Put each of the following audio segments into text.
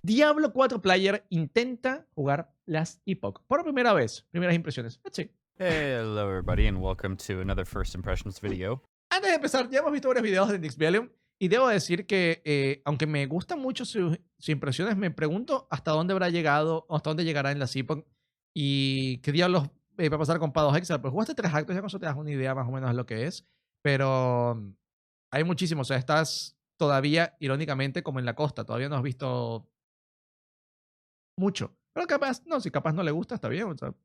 Diablo 4 player intenta jugar Last Epoch por primera vez. Primeras impresiones. Let's see. Hello everybody and welcome to another First Impressions video. Antes de empezar, ya hemos visto varios videos de Nixvalium y debo decir que, aunque me gustan mucho sus impresiones, me pregunto hasta dónde habrá llegado o hasta dónde llegará en la Epoch y qué diablos va a pasar con Pados Extra. Pues jugaste 3 actos, ya con eso te das una idea más o menos de lo que es, pero hay muchísimo. O sea, estás todavía, irónicamente, como en la costa, todavía no has visto mucho. Pero capaz, no, si capaz no le gusta, está bien, o sea, no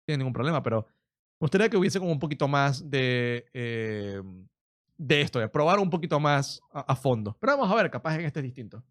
tiene ningún problema, pero me gustaría que hubiese como un poquito más de esto, de probar un poquito más a fondo. Pero vamos a ver, capaz en este es distinto.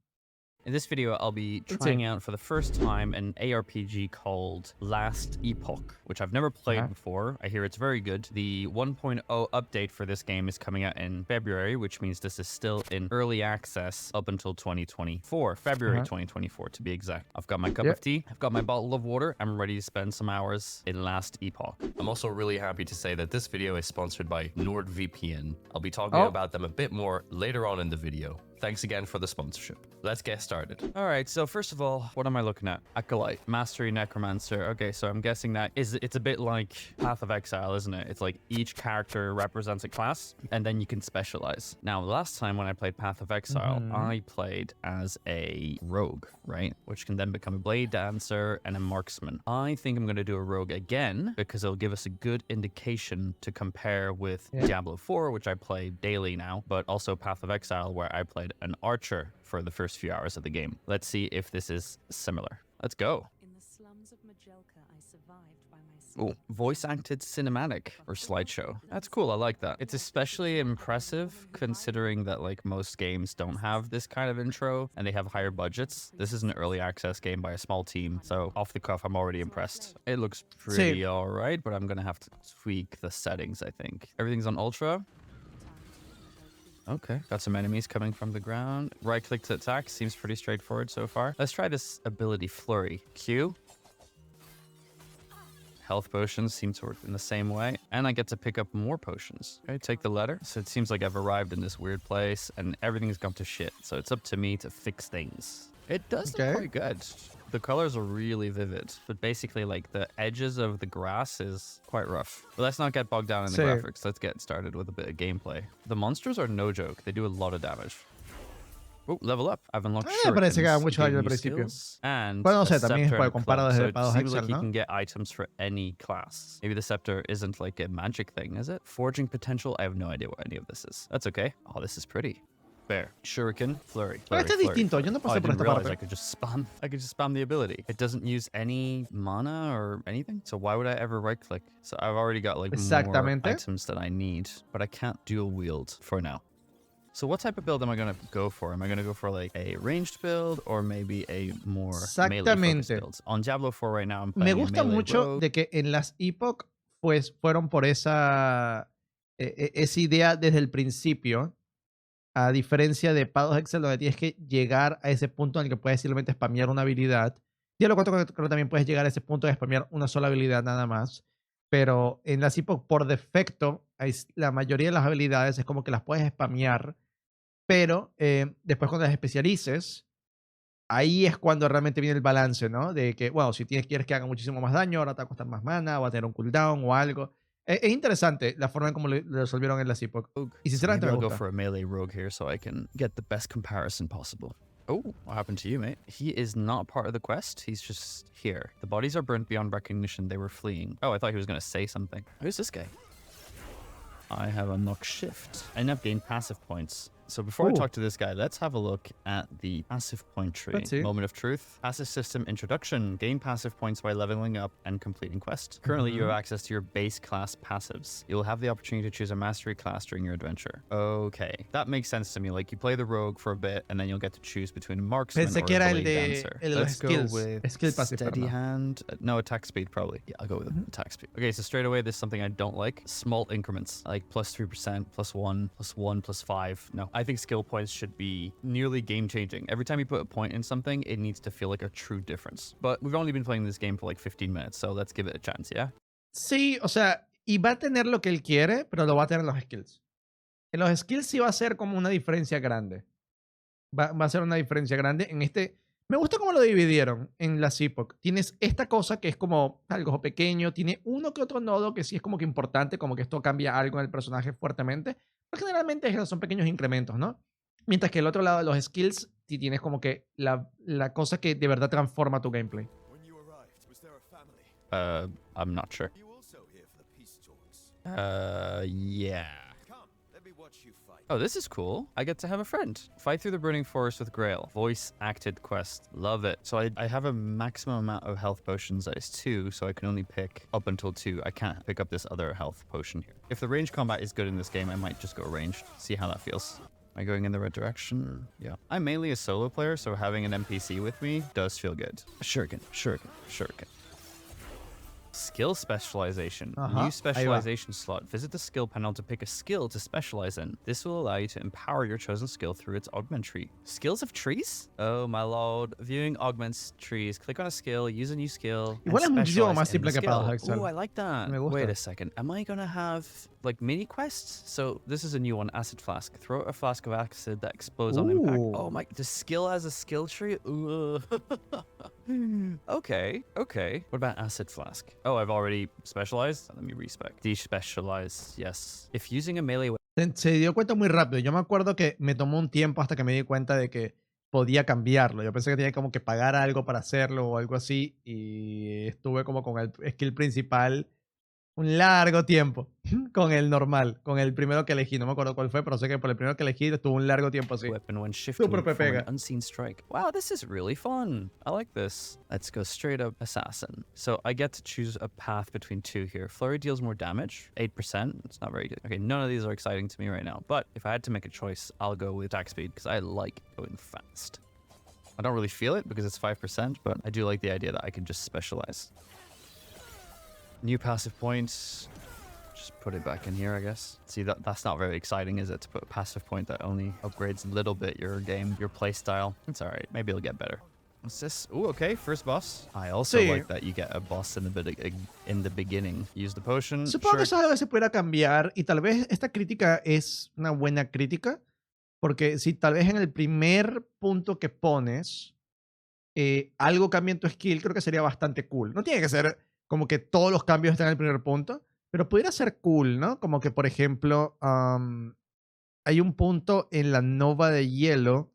In this video, I'll be trying out for the first time an ARPG called Last Epoch, which I've never played before. I hear it's very good. The 1.0 update for this game is coming out in February, which means this is still in early access up until 2024, February 2024 to be exact. I've got my cup of tea, I've got my bottle of water, I'm ready to spend some hours in Last Epoch. I'm also really happy to say that this video is sponsored by NordVPN. I'll be talking about them a bit more later on in the video. Thanks again for the sponsorship. Let's get started. All right, so first of all, what am I looking at? Acolyte, Mastery Necromancer. Okay, so I'm guessing that it's a bit like Path of Exile, isn't it? It's like each character represents a class, and then you can specialize. Now, last time when I played Path of Exile, I played as a rogue, right? Which can then become a blade dancer and a marksman. I think I'm going to do a rogue again, because it'll give us a good indication to compare with Diablo4, which I play daily now, but also Path of Exile, where I played an archer for the first few hours of the game. Let's see if this is similar. Let's go. In the slums of Majelka, I survived by myself. Oh, voice acted cinematic or slideshow. That's cool. I like that. It's especially impressive considering that like most games don't have this kind of intro and they have higher budgets. This is an early access game by a small team, so off the cuff, I'm already impressed. It looks pretty all right, but I'm gonna have to tweak the settings, I think. Everything's on ultra. Okay, got some enemies coming from the ground. Right click to attack, seems pretty straightforward so far. Let's try this ability flurry. Q. Health potions seem to work in the same way. And I get to pick up more potions. Okay, take the letter. So it seems like I've arrived in this weird place and everything's gone to shit. So it's up to me to fix things. It does look quite good. The colors are really vivid, but basically like the edges of the grass is quite rough. But let's not get bogged down in the graphics. Let's get started with a bit of gameplay. The monsters are no joke. They do a lot of damage. Oh, level up. I've unlocked parece que shurikens, mucho al principio. and Bueno, no sé, a también es scepter and comparado club, so desde it Pados seems Exile, like you ¿no? can get items for any class. Maybe the scepter isn't like a magic thing, is it? Forging potential? I have no idea what any of this is. That's okay. Oh, this is pretty. Bear, shuriken, flurry. Pero este es distinto. Yo no pasé por esta parte. I could just spam the ability. It doesn't use any mana or anything, so why would I ever right click? So I've already got like more items that I need, but I can't dual wield for now. So what type of build am I going to go for? Am I going to go for like a ranged build or maybe a more melee-focused build? On Diablo4 right now, I'm playing Me gusta mucho rogue. de que en las Epoch pues fueron por esa idea desde el principio, a diferencia de Pados Exile, donde tienes que llegar a ese punto en el que puedes simplemente spamear una habilidad. Diablo4 creo que también puedes llegar a ese punto de spamear una sola habilidad nada más. Pero en las Epoch, por defecto, la mayoría de las habilidades es como que las puedes spamear. Pero después cuando las especialices, ahí es cuando realmente viene el balance, ¿no? De que, bueno, si quieres que haga muchísimo más daño, ahora te va a costar más mana, o va a tener un cooldown o algo. Es interesante la forma en cómo lo resolvieron en las Epoch. Y sinceramente me gusta. I'll go for a melee rogue here so I can get the best comparison possible. Oh, what happened to you, mate? He is not part of the quest. He's just here. The bodies are burnt beyond recognition. They were fleeing. Oh, I thought he was going to say something. Who's this guy? I have unlocked shift. I now gained passive points. So before I talk to this guy, let's have a look at the passive point tree. Moment of truth. Passive system introduction. Gain passive points by leveling up and completing quest. Currently, you have access to your base class passives. You'll have the opportunity to choose a mastery class during your adventure. Okay, that makes sense to me. Like you play the rogue for a bit, and then you'll get to choose between a marksman or a blade dancer. Let's go with steady hand. No, attack speed probably. Yeah, I'll go with attack speed. Okay, so straight away, there's something I don't like. Small increments, like plus 3%, plus 1, plus 1, plus 5. No. I think skill points should be nearly game-changing. Every time you put a point in something, it needs to feel like a true difference. But we've only been playing this game for like 15 minutes, so let's give it a chance, yeah? Sí, o sea, y va a tener lo que él quiere, pero lo va a tener en los skills. En los skills sí va a ser como una diferencia grande. Va a ser una diferencia grande. En este Me gusta cómo lo dividieron en Last Epoch. Tienes esta cosa que es como algo pequeño, tiene uno que otro nodo que sí es como que importante, como que esto cambia algo en el personaje fuertemente, pero generalmente son pequeños incrementos, ¿no? Mientras que el otro lado de los skills, sí tienes como que la cosa que de verdad transforma tu gameplay. When you arrived, was there a family? I'm not sure. You also here for the peace talks? Yeah. Come, let me watch you fight. Oh, this is cool. I get to have a friend. Fight through the burning forest with Grail. Voice acted quest. Love it. So I have a maximum amount of health potions that is 2, so I can only pick up until 2. I can't pick up this other health potion here. If the range combat is good in this game, I might just go ranged. See how that feels. Am I going in the right direction? Yeah. I'm mainly a solo player, so having an NPC with me does feel good. Shuriken, shuriken, shuriken. Skill specialization. New specialization slot. Visit the skill panel to pick a skill to specialize in. This will allow you to empower your chosen skill through its augment tree. Skills of trees? Oh my lord. Viewing augments trees. Click on a skill, use a new skill. Igual es muchísimo más simple que Paradox Excel. Oh, I like that. Me gusta. Wait a second. Am I gonna have like mini quests? So this is a new one, acid flask. Throw a flask of acid that explodes on impact. Ooh. Oh my, the skill has a skill tree? Ooh. Okay. What about acid flask? Oh, I've already specialized. Let me respec. Despecialize, yes. If using a melee Se dio cuenta muy rápido. Yo me acuerdo que me tomó un tiempo hasta que me di cuenta de que podía cambiarlo. Yo pensé que tenía como que pagar algo para hacerlo o algo así. Y estuve como con el skill principal un largo tiempo con el normal, con el primero que elegí. No me acuerdo cuál fue, pero sé que por el primero que elegí estuvo un largo tiempo así. weapon when shifting Super from pega. an unseen strike. Wow, this is really fun. I like this. Let's go straight up assassin. So I get to choose a path between 2 here. Flurry deals more damage, 8%. It's not very good. Okay, none of these are exciting to me right now. But if I had to make a choice, I'll go with attack speed because I like going fast. I don't really feel it because it's 5%, but I do like the idea that I can just specialize. New passive points. Just put it back in here, I guess. See, that's not very exciting, is it? To put a passive point that only upgrades a little bit your game, your play style. It's all right. Maybe it'll get better. What's this? Oh, okay. First boss. I also Sí. like that you get a boss in the beginning. Use the potion. Supongo que Sure. eso es algo que se pudiera cambiar y tal vez esta crítica es una buena crítica porque si tal vez en el primer punto que pones algo cambia en tu skill, creo que sería bastante cool. No tiene que ser como que todos los cambios estén en el primer punto, pero pudiera ser cool, ¿no? Como que, por ejemplo, hay un punto en la nova de hielo,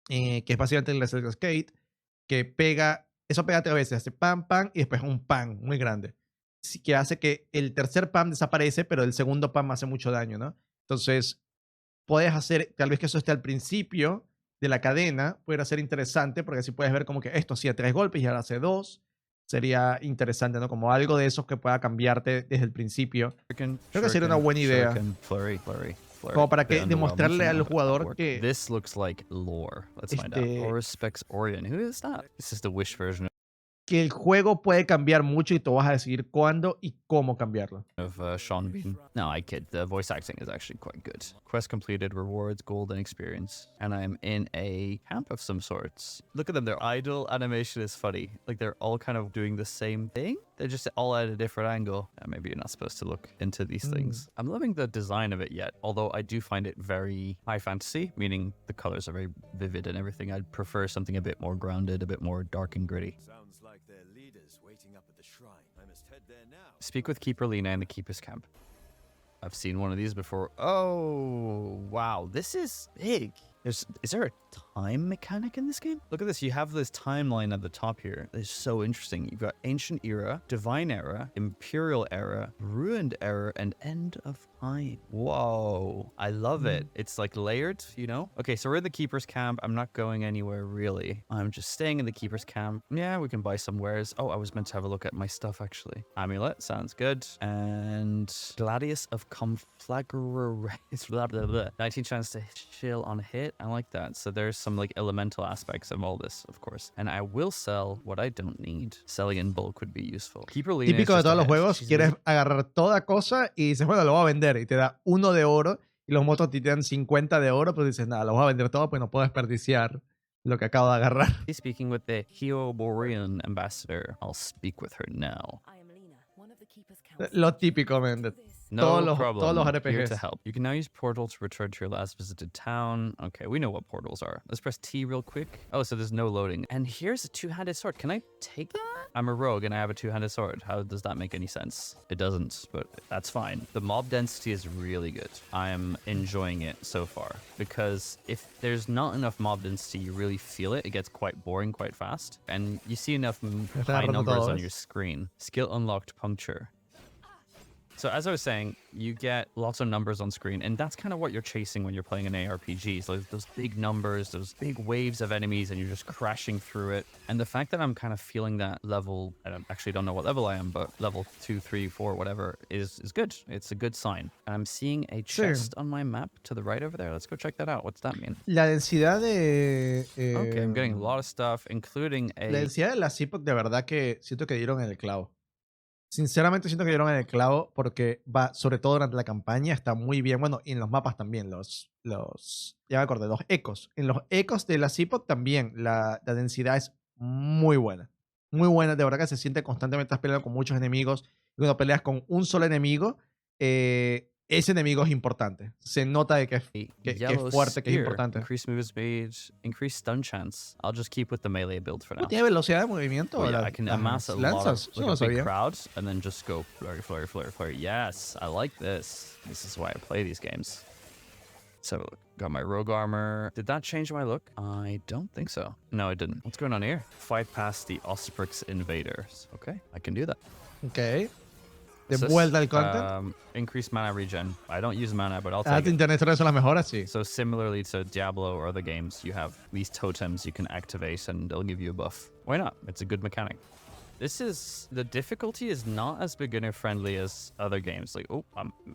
que es básicamente el Laser Skate, que pega, eso pega 3 veces, hace pam, pam, y después un pam muy grande. Sí, que hace que el tercer pam desaparece, pero el segundo pam hace mucho daño, ¿no? Entonces, puedes hacer, tal vez que eso esté al principio de la cadena, pudiera ser interesante, porque así puedes ver como que esto hacía 3 golpes y ahora hace 2. Sería interesante, ¿no? Como algo de esos que pueda cambiarte desde el principio. Creo que sería una buena idea. Flurry. Como para que Bit demostrarle al underwhelming, jugador but que this looks like lore. Let's find out. Aura Specs Orion. Who is that? This is the Wish version el juego puede cambiar mucho y tú vas a decidir cuándo y cómo cambiarlo. of Sean Bean. No, I kid. The voice acting is actually quite good. Quest completed, rewards, gold, and experience. And I'm in a camp of some sorts. Look at them. Their idle animation is funny. Like they're all kind of doing the same thing. They're just all at a different angle. Maybe you're not supposed to look into these things. I'm loving the design of it yet, although I do find it very high fantasy, meaning the colors are very vivid and everything. I'd prefer something a bit more grounded, a bit more dark and gritty. Sounds like their leaders waiting up at the shrine. I must head there now. Speak with Keeper Lena in the Keeper's camp. I've seen one of these before. Oh, wow. This is big. Is there a time mechanic in this game? Look at this. You have this timeline at the top here. It's so interesting. You've got Ancient Era, Divine Era, Imperial Era, Ruined Era, and End of Time. Whoa. I love it. It's like layered, you know? Okay, so we're in the Keeper's camp. I'm not going anywhere, really. I'm just staying in the Keeper's camp. Yeah, we can buy some wares. Oh, I was meant to have a look at my stuff, actually. Amulet, sounds good. And Gladius of Conflagration. 19 chance to chill on hit. I like that. So there's some like elemental aspects of all this, of course. And I will sell what I don't need. Selling in bulk would be useful. Keeper Lena Típico de todos los juegos, quieres agarrar toda cosa y dices, bueno, lo voy a vender y te da 1 de oro y los motos te dan 50 de oro, pero dices, nada, lo voy a vender todo, pues no puedo desperdiciar lo que acabo de agarrar. He's speaking with the Hyoborian ambassador. I'll speak with her now. I am Lena, one of the keeper's council. Lo típico, man. This No todos los problem. Here to RPGs. help. You can now use portal to return to your last visited town. Okay, we know what portals are. Let's press T real quick. Oh, so there's no loading. And here's a two-handed sword. Can I take that? I'm a rogue and I have a two-handed sword. How does that make any sense? It doesn't, but that's fine. The mob density is really good. I'm enjoying it so far because if there's not enough mob density, you really feel it. It gets quite boring quite fast. And you see enough high numbers on your screen. Skill unlocked puncture. So as I was saying, you get lots of numbers on screen, and that's kind of what you're chasing when you're playing an ARPG. So those big numbers, those big waves of enemies, and you're just crashing through it. And the fact that I'm kind of feeling that level, I actually don't know what level I am, but level 2, 3, 4, whatever, is good. It's a good sign. And I'm seeing a chest on my map to the right over there. Let's go check that out. What's that mean? La densidad de... Okay, I'm getting a lot of stuff, including a... La densidad de Last Epoch, de verdad que siento que dieron en el clavo. Sinceramente siento que dieron en el clavo porque va, sobre todo durante la campaña, está muy bien. Bueno, y en los mapas también, ya me acordé, los ecos. En los ecos de la Epoch también la densidad es muy buena. Muy buena, de verdad que se siente constantemente, estás peleando con muchos enemigos. Y cuando peleas con un solo enemigo, ese enemigo es importante. Se nota de que es fuerte, que es importante. Increase movement speed, increase stun chance. I'll just keep with the melee build for now. ¿Tiene velocidad de movimiento? Oh, yeah, I can amass a lot lanzas? of like a big crowd and then just go flurry, flurry, flurry, flurry. Yes, I like this. This is why I play these games. So got my rogue armor. Did that change my look? I don't think so. No, it didn't. What's going on here? Fight past the Osprix invaders. Okay, I can do that. Okay. De vuelta al content. Increased mana regen. I don't use mana, but I'll take it. Internet son las mejoras, sí. So similarly to Diablo or other games, you have these totems you can activate and they'll give you a buff. Why not? It's a good mechanic. The difficulty is not as beginner friendly as other games. Like, oh,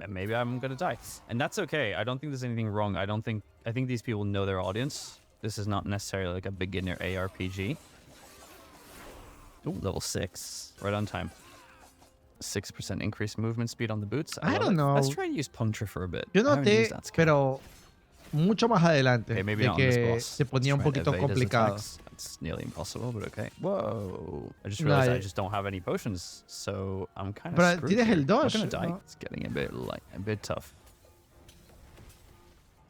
maybe I'm gonna die. And that's okay. I don't think there's anything wrong. I think these people know their audience. This is not necessarily like a beginner ARPG. Oh, level 6. Right on time. 6% increased movement speed on the boots. I don't know. Let's try and use puncture for a bit. Yo noté, pero mucho más adelante, okay, maybe de not que se ponía un poquito complicado. It's nearly impossible, but okay. Whoa! I just realized I just don't have any potions, so I'm kind of screwed. Tienes el dodge. I'm gonna die. It's getting a bit tough.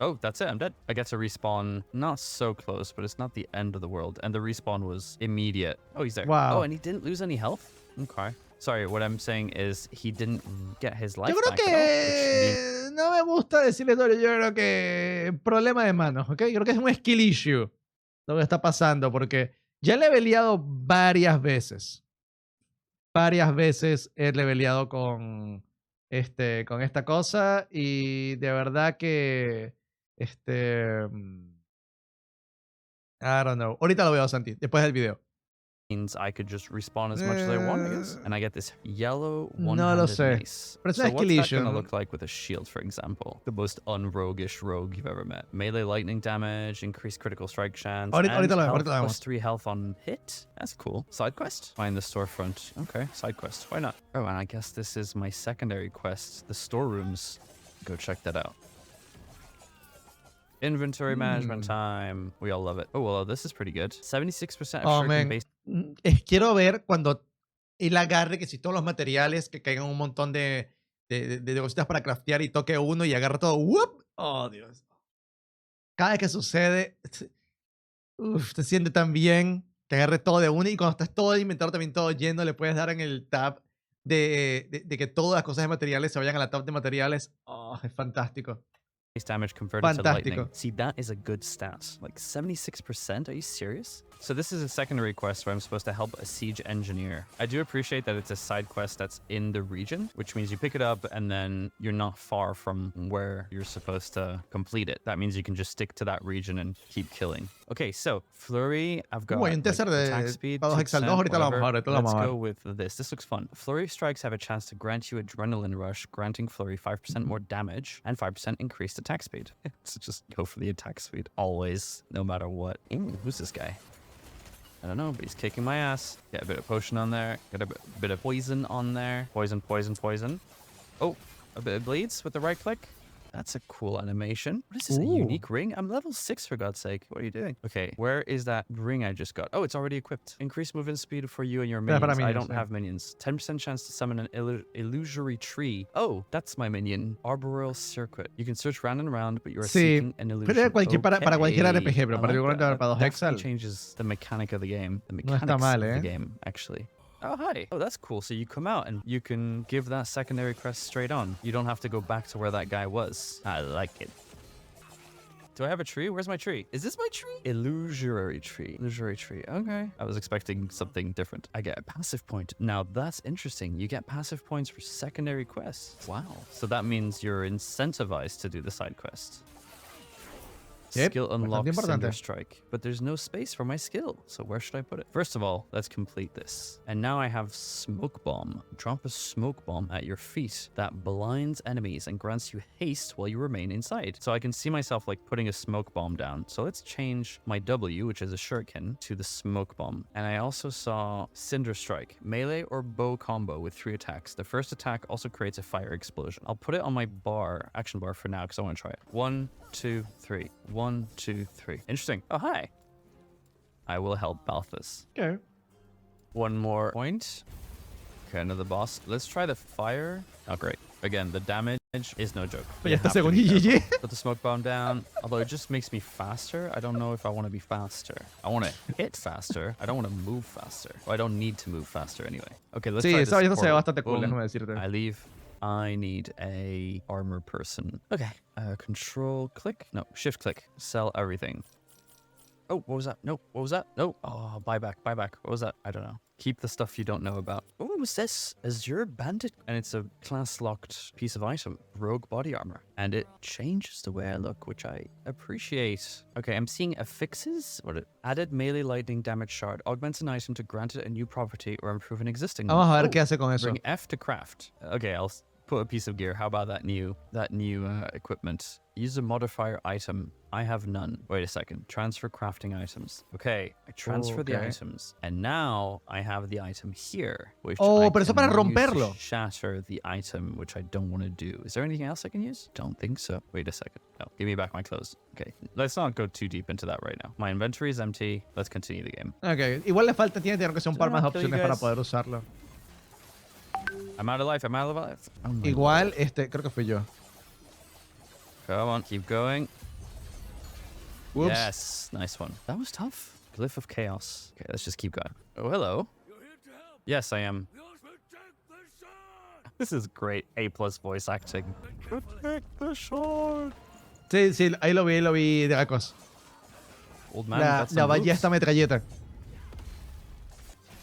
Oh, that's it. I'm dead. I get to respawn not so close, but it's not the end of the world. And the respawn was immediate. Oh, he's there. Wow. Oh, and he didn't lose any health? Okay. Sorry, what I'm saying is he didn't get his life Yo creo back que no me gusta decirle todo. Yo creo que problema de manos, ¿ok? Creo que es un skill issue lo que está pasando, porque ya le he leveleado varias veces. Varias veces he leveleado con esta cosa y de verdad que I don't know. Ahorita lo veo, Santi, después del video. means I could just respawn as much as I want, I guess. And I get this yellow No one-handed lo sé. mace. Pero es So una what's skill that issue, gonna ¿no? look like with a shield, for example? The most unroguish rogue you've ever met. Melee lightning damage, increased critical strike chance, and Ahorita lo health vemos. plus 3 health on hit. That's cool. Side quest? Find the storefront. Okay, side quest. Why not? Oh, and I guess this is my secondary quest, the storerooms. Go check that out. Inventory management time. We all love it. Oh, well, this is pretty good. 76% of Oh, shuriken man. based. Quiero ver cuando él agarre que si todos los materiales que caigan un montón de cositas para craftear y toque uno y agarre todo. ¡Whoop! Oh, Dios. Cada vez que sucede, te siente tan bien que agarre todo de uno y cuando estás todo el inventario también todo lleno, le puedes dar en el tab de que todas las cosas de materiales se vayan a la tab de materiales. Oh, es fantástico. Damage converted to lightning. Fantástico. See, that is a good stat. Like 76%? Are you serious? So this is a secondary quest where I'm supposed to help a siege engineer. I do appreciate that it's a side quest that's in the region, which means you pick it up and then you're not far from where you're supposed to complete it. That means you can just stick to that region and keep killing. Okay, so Flurry, I've got Hay un tercer de attack speed, Paradox Exal 2, 2%, ahorita lo vamos a ver, ahorita lo Let's vamos a go ver. with this. This looks fun. Flurry strikes have a chance to grant you adrenaline rush, granting Flurry 5% more damage and 5% increased attack speed. So just go for the attack speed always, no matter what. Ooh, who's this guy? I don't know, but he's kicking my ass. Get a bit of potion on there. Get a bit of poison on there. Poison, poison, poison. Oh, a bit of bleeds with the right click. That's a cool animation. What is this? A Ooh. unique ring? I'm level 6 for God's sake. What are you doing? Okay, where is that ring I just got? Oh, it's already equipped. Increase movement speed for you and your Para minions. I minions, don't yeah. have minions. 10% chance to summon an illusory tree. Oh, that's my minion. Arboreal circuit. You can search round and round, but you are Sí, seeking an illusion. pero para cualquier Okay, RPG, pero I particularmente that. para That los definitely Hexal. changes the mechanic of the game. The No está mechanics mal, of eh? the game, actually. Oh, hi. Oh, that's cool. So you come out and you can give that secondary quest straight on. You don't have to go back to where that guy was. I like it. Do I have a tree? Where's my tree? Is this my tree? Illusory tree. Illusory tree. Okay. I was expecting something different. I get a passive point. Now that's interesting. You get passive points for secondary quests. Wow. So that means you're incentivized to do the side quest. Yep, Skill bastante unlocks importante. Cinder Strike, but there's no space for my skill. So where should I put it? First of all, let's complete this. And now I have Smoke Bomb. Drop a smoke bomb at your feet that blinds enemies and grants you haste while you remain inside. So I can see myself like putting a smoke bomb down. So let's change my W, which is a shuriken, to the smoke bomb. And I also saw Cinder Strike, melee or bow combo with 3 attacks. The first attack also creates a fire explosion. I'll put it on my bar, action bar for now, because I want to try it. 1, 2, 3. 1, 2, 3. Interesting. Oh, hi. I will help Balthus. Okay. One more point. Okay, another boss. Let's try the fire. Oh, great. Again, the damage is no joke. Pues You ya está have to según be careful. GG. Put the smoke bomb down. Although it just makes me faster. I don't know if I want to be faster. I want to hit faster. I don't want to move faster. Well, I don't need to move faster anyway. Okay, let's Sí, try esa this vaina se ve portal. bastante cool, Boom. déjame decirte. I leave. I need a armor person. Okay. Control click. No, shift click. Sell everything. Oh, what was that? No, what was that? No. Oh, buyback, buyback. What was that? I don't know. Keep the stuff you don't know about. What was this? Azure Bandit? And it's a class-locked piece of item. Rogue body armor. And it changes the way I look, which I appreciate. Okay, I'm seeing affixes. What it? Added melee lightning damage shard. Augments an item to grant it a new property or improve an existing one. Vamos a ver Oh, qué hace con eso. Bring F to craft. Okay, I'll put a piece of gear. How about that new equipment? Use a modifier item. I have none. Wait a second. Transfer crafting items. Okay, I transfer the Okay. items, and now I have the item here, which Oh, I pero eso can para use to romperlo. shatter the item, which I don't want to do. Is there anything else I can use? Don't think so. Wait a second. No, give me back my clothes. Okay, let's not go too deep into that right now. My inventory is empty. Let's continue the game. Ok, igual le falta, tiene que tener que ser un par más de Kill you opciones para guys. poder usarlo. I'm out of life. I'm out of life. Oh my Igual, creo que fui yo. Come on, keep going. Whoops. Yes, nice one. That was tough. Glyph of Chaos. Okay, let's just keep going. Oh, hello. Yes, I am. This is great. A+ voice acting. Protect the shard. Sí, sí, ahí lo vi de Gacos. Old man, La got some moves. ballesta metralleta.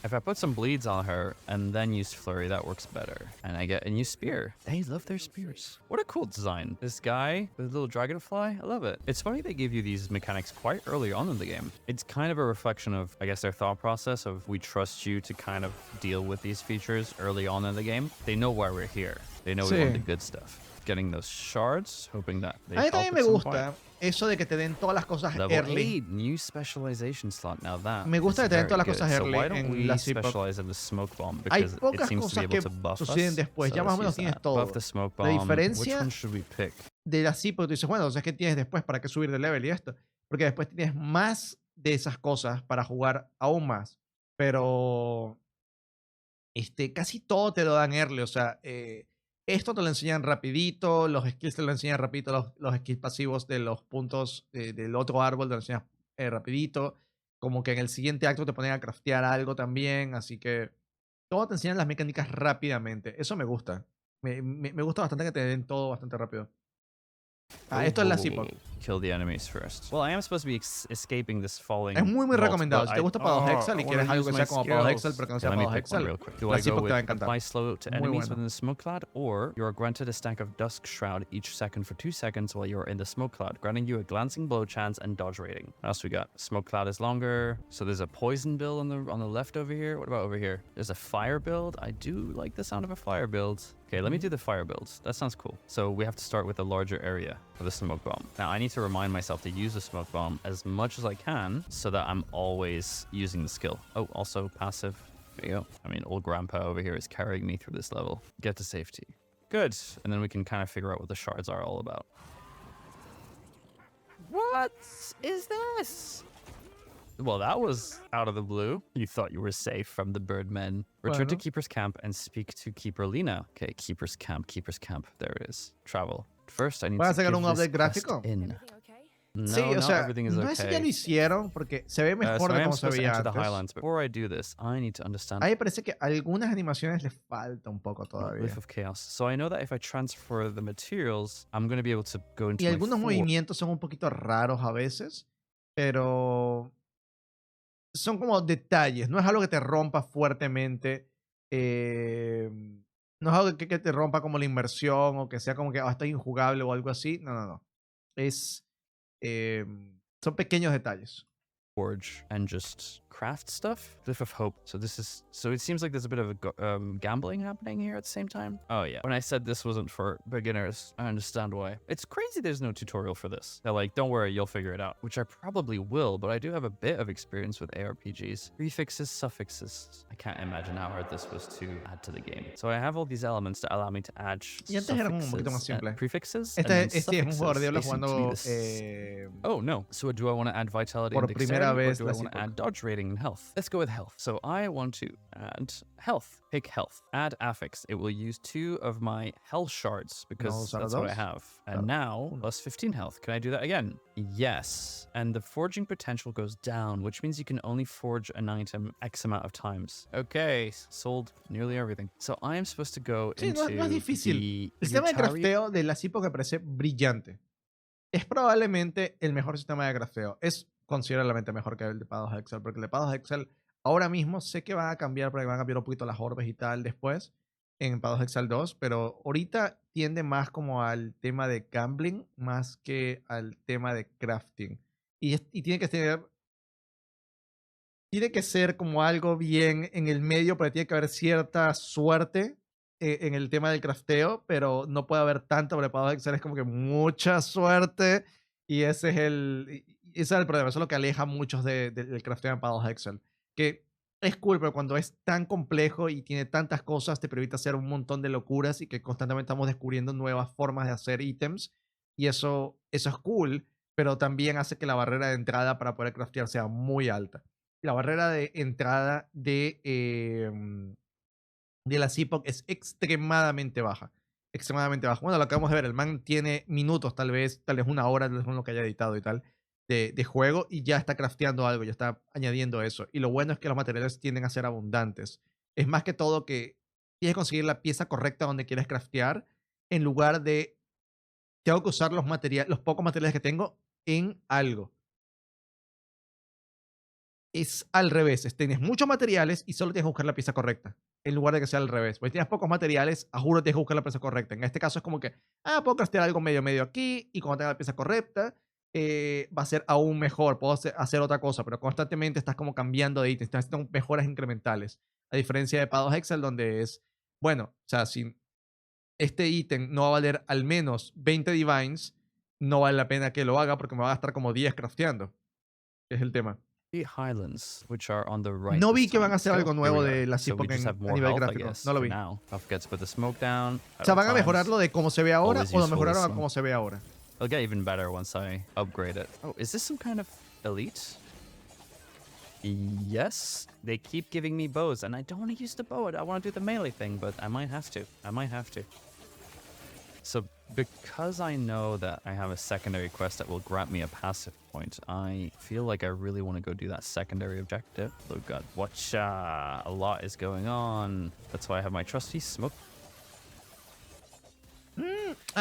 If I put some bleeds on her and then use flurry, that works better. And I get a new spear. They love their spears. What a cool design. This guy with a little dragonfly, I love it. It's funny they give you these mechanics quite early on in the game. It's kind of a reflection of, I guess, their thought process of we trust you to kind of deal with these features early on in the game. They know why we're here. They know we want the good stuff. Getting those shards, hoping that they A mí help también at me some gusta point. eso de que te den todas las cosas Level early. 8, new specialization slot. Now that Me gusta is que te den very todas las good. cosas So early why don't en we Last Epoch. specialize in the smoke bomb Hay because it pocas seems to be cosas able que to buff suceden us. después. So Ya más o let's menos use tienes that. todo. Buff the smoke La bomb. Which diferencia one should we pick? de la Epoch, tú dices, bueno, entonces, ¿qué tienes después? ¿Para qué subir de level y esto? Porque después tienes más de esas cosas para jugar aún más. Pero casi todo te lo dan early. O sea, esto te lo enseñan rapidito, los skills te lo enseñan rapidito, los skills pasivos de los puntos del otro árbol te lo enseñan rapidito. Como que en el siguiente acto te ponen a craftear algo también. Así que todo te enseñan las mecánicas rápidamente. Eso me gusta. Me gusta bastante que te den todo bastante rápido. Esto es Last Epoch. Kill the enemies first. Well, I am supposed to be escaping this falling. Es muy vault, recomendado. but Si te gusta Pados Hexal y I quieres wanna algo que use sea my como Pados skills. Hexal, pero que no sea Okay, let me Pados pick one Hexal, real quick. Do I Last go Epoch te va a with encantar. apply slow to Muy enemies bueno. within the smoke cloud, or you are granted a stack of Dusk Shroud each second for 2 seconds while you are in the smoke cloud, granting you a glancing blow chance and dodge rating. What else we got? Smoke cloud is longer. So there's a poison build on the left over here. What about over here? There's a fire build. I do like the sound of a fire build. Okay, let me do the fire builds. That sounds cool. So we have to start with a larger area of the smoke bomb. Now I need to remind myself to use the smoke bomb as much as I can so that I'm always using the skill. Oh, also passive. There you go. I mean, old grandpa over here is carrying me through this level. Get to safety. Good. And then we can kind of figure out what the shards are all about. What is this? Well, that was out of the blue. You thought you were safe from the birdmen. Return to Bueno. Keeper's Camp and speak to Keeper Lena. Okay, Keeper's Camp, Keeper's Camp. There it is. Travel. First, I need ¿Van a to sacar give un this update quest gráfico? in. Everything okay? No, Sí, o not sea, everything is no sé si ya lo okay. hicieron porque se ve So mejor I de am como se supposed to veía enter the antes. Highlands. Before I do this, I need to understand A mí me parece que algunas animaciones les falta un poco Glyph todavía. of Chaos. So I know that if I transfer the materials, I'm going to be able to go into Y my algunos forge. movimientos son un poquito raros a veces, pero son como detalles. No es algo que te rompa fuertemente. No es algo que te rompa como la inmersión o que sea como que está injugable o algo así. No, no, no. Es, son pequeños detalles. Forge and just craft stuff. Glyph of Hope. So it seems like there's a bit of a gambling happening here at the same time. Oh yeah. When I said this wasn't for beginners, I understand why. It's crazy there's no tutorial for this. They're like, don't worry, you'll figure it out, which I probably will, but I do have a bit of experience with ARPGs. Prefixes, suffixes. I can't imagine how hard this was to add to the game. So I have all these elements that allow me to add Y antes era un poquito más suffixes and simple. prefixes. And then Este es un jugador de Diablo suffixes. They seem to be jugando this- Oh no. So do I want to add vitality por and primera dexterity, or vez do I Last want to Epoch. add dodge rating and health? Let's go with health. So I want to add health. Pick health. Add affix. It will use 2 of my health shards because usar that's what I dos. have. And Claro. now Uno. plus 15 health. Can I do that again? Yes. And the forging potential goes down, which means you can only forge an item X amount of times. Okay, sold nearly everything. So I am supposed to go Sí, into no es difícil. the El sistema de Utari- crafteo de Last Epoch me parece brillante. Es probablemente el mejor sistema de crafteo. Es considerablemente mejor que el de Pados Excel, porque el de Pados Excel ahora mismo sé que van a cambiar, porque van a cambiar un poquito las orbes y tal después en Pados Excel 2, pero ahorita tiende más como al tema de gambling más que al tema de crafting. Y tiene que ser como algo bien en el medio, porque tiene que haber cierta suerte en el tema del crafteo, pero no puede haber tanto preparado Excel, es como que mucha suerte y ese es el problema, eso es lo que aleja a muchos del crafteo en Paradox Excel, que es cool, pero cuando es tan complejo y tiene tantas cosas, te permite hacer un montón de locuras y que constantemente estamos descubriendo nuevas formas de hacer ítems y eso es cool, pero también hace que la barrera de entrada para poder craftear sea muy alta. La barrera de entrada de la Epoch es extremadamente baja. Extremadamente baja. Bueno, lo acabamos de ver. El man tiene minutos, tal vez una hora, tal vez con lo que haya editado y tal, de juego y ya está crafteando algo, ya está añadiendo eso. Y lo bueno es que los materiales tienden a ser abundantes. Es más que todo que tienes que conseguir la pieza correcta donde quieres craftear en lugar de tengo que usar los pocos materiales que tengo en algo. Es al revés. Tienes muchos materiales y solo tienes que buscar la pieza correcta. En lugar de que sea al revés. Porque tienes pocos materiales, a juro tienes que buscar la pieza correcta. En este caso es como que, puedo craftear algo medio aquí y cuando tenga la pieza correcta va a ser aún mejor. Puedo hacer otra cosa, pero constantemente estás como cambiando de ítems. Estás haciendo mejoras incrementales. A diferencia de Paradox Excel, donde es, bueno, o sea, si este ítem no va a valer al menos 20 divines, no vale la pena que lo haga porque me va a gastar como 10 crafteando. Es el tema. Highlands, which are on the right. No this vi que van a time. hacer algo Here nuevo we de are. Last So we Epoch just have a more nivel health, I gráfico. guess, No lo for vi. now. Don't forget to put the smoke down. O sea, ¿van a Times. mejorarlo de cómo se ve ahora Always o lo useful, mejoraron this a one. cómo se ve ahora? It'll get even better once I upgrade it. Oh, is this some kind of elite? Yes, they keep giving me bows, and I don't want to use the bow. I want to do the melee thing, but I might have to. So because I know that I have a secondary quest that will grant me a passive point, I feel like I really want to go do that secondary objective. Oh god, watch, a lot is going on. That's why I have my trusty smoke.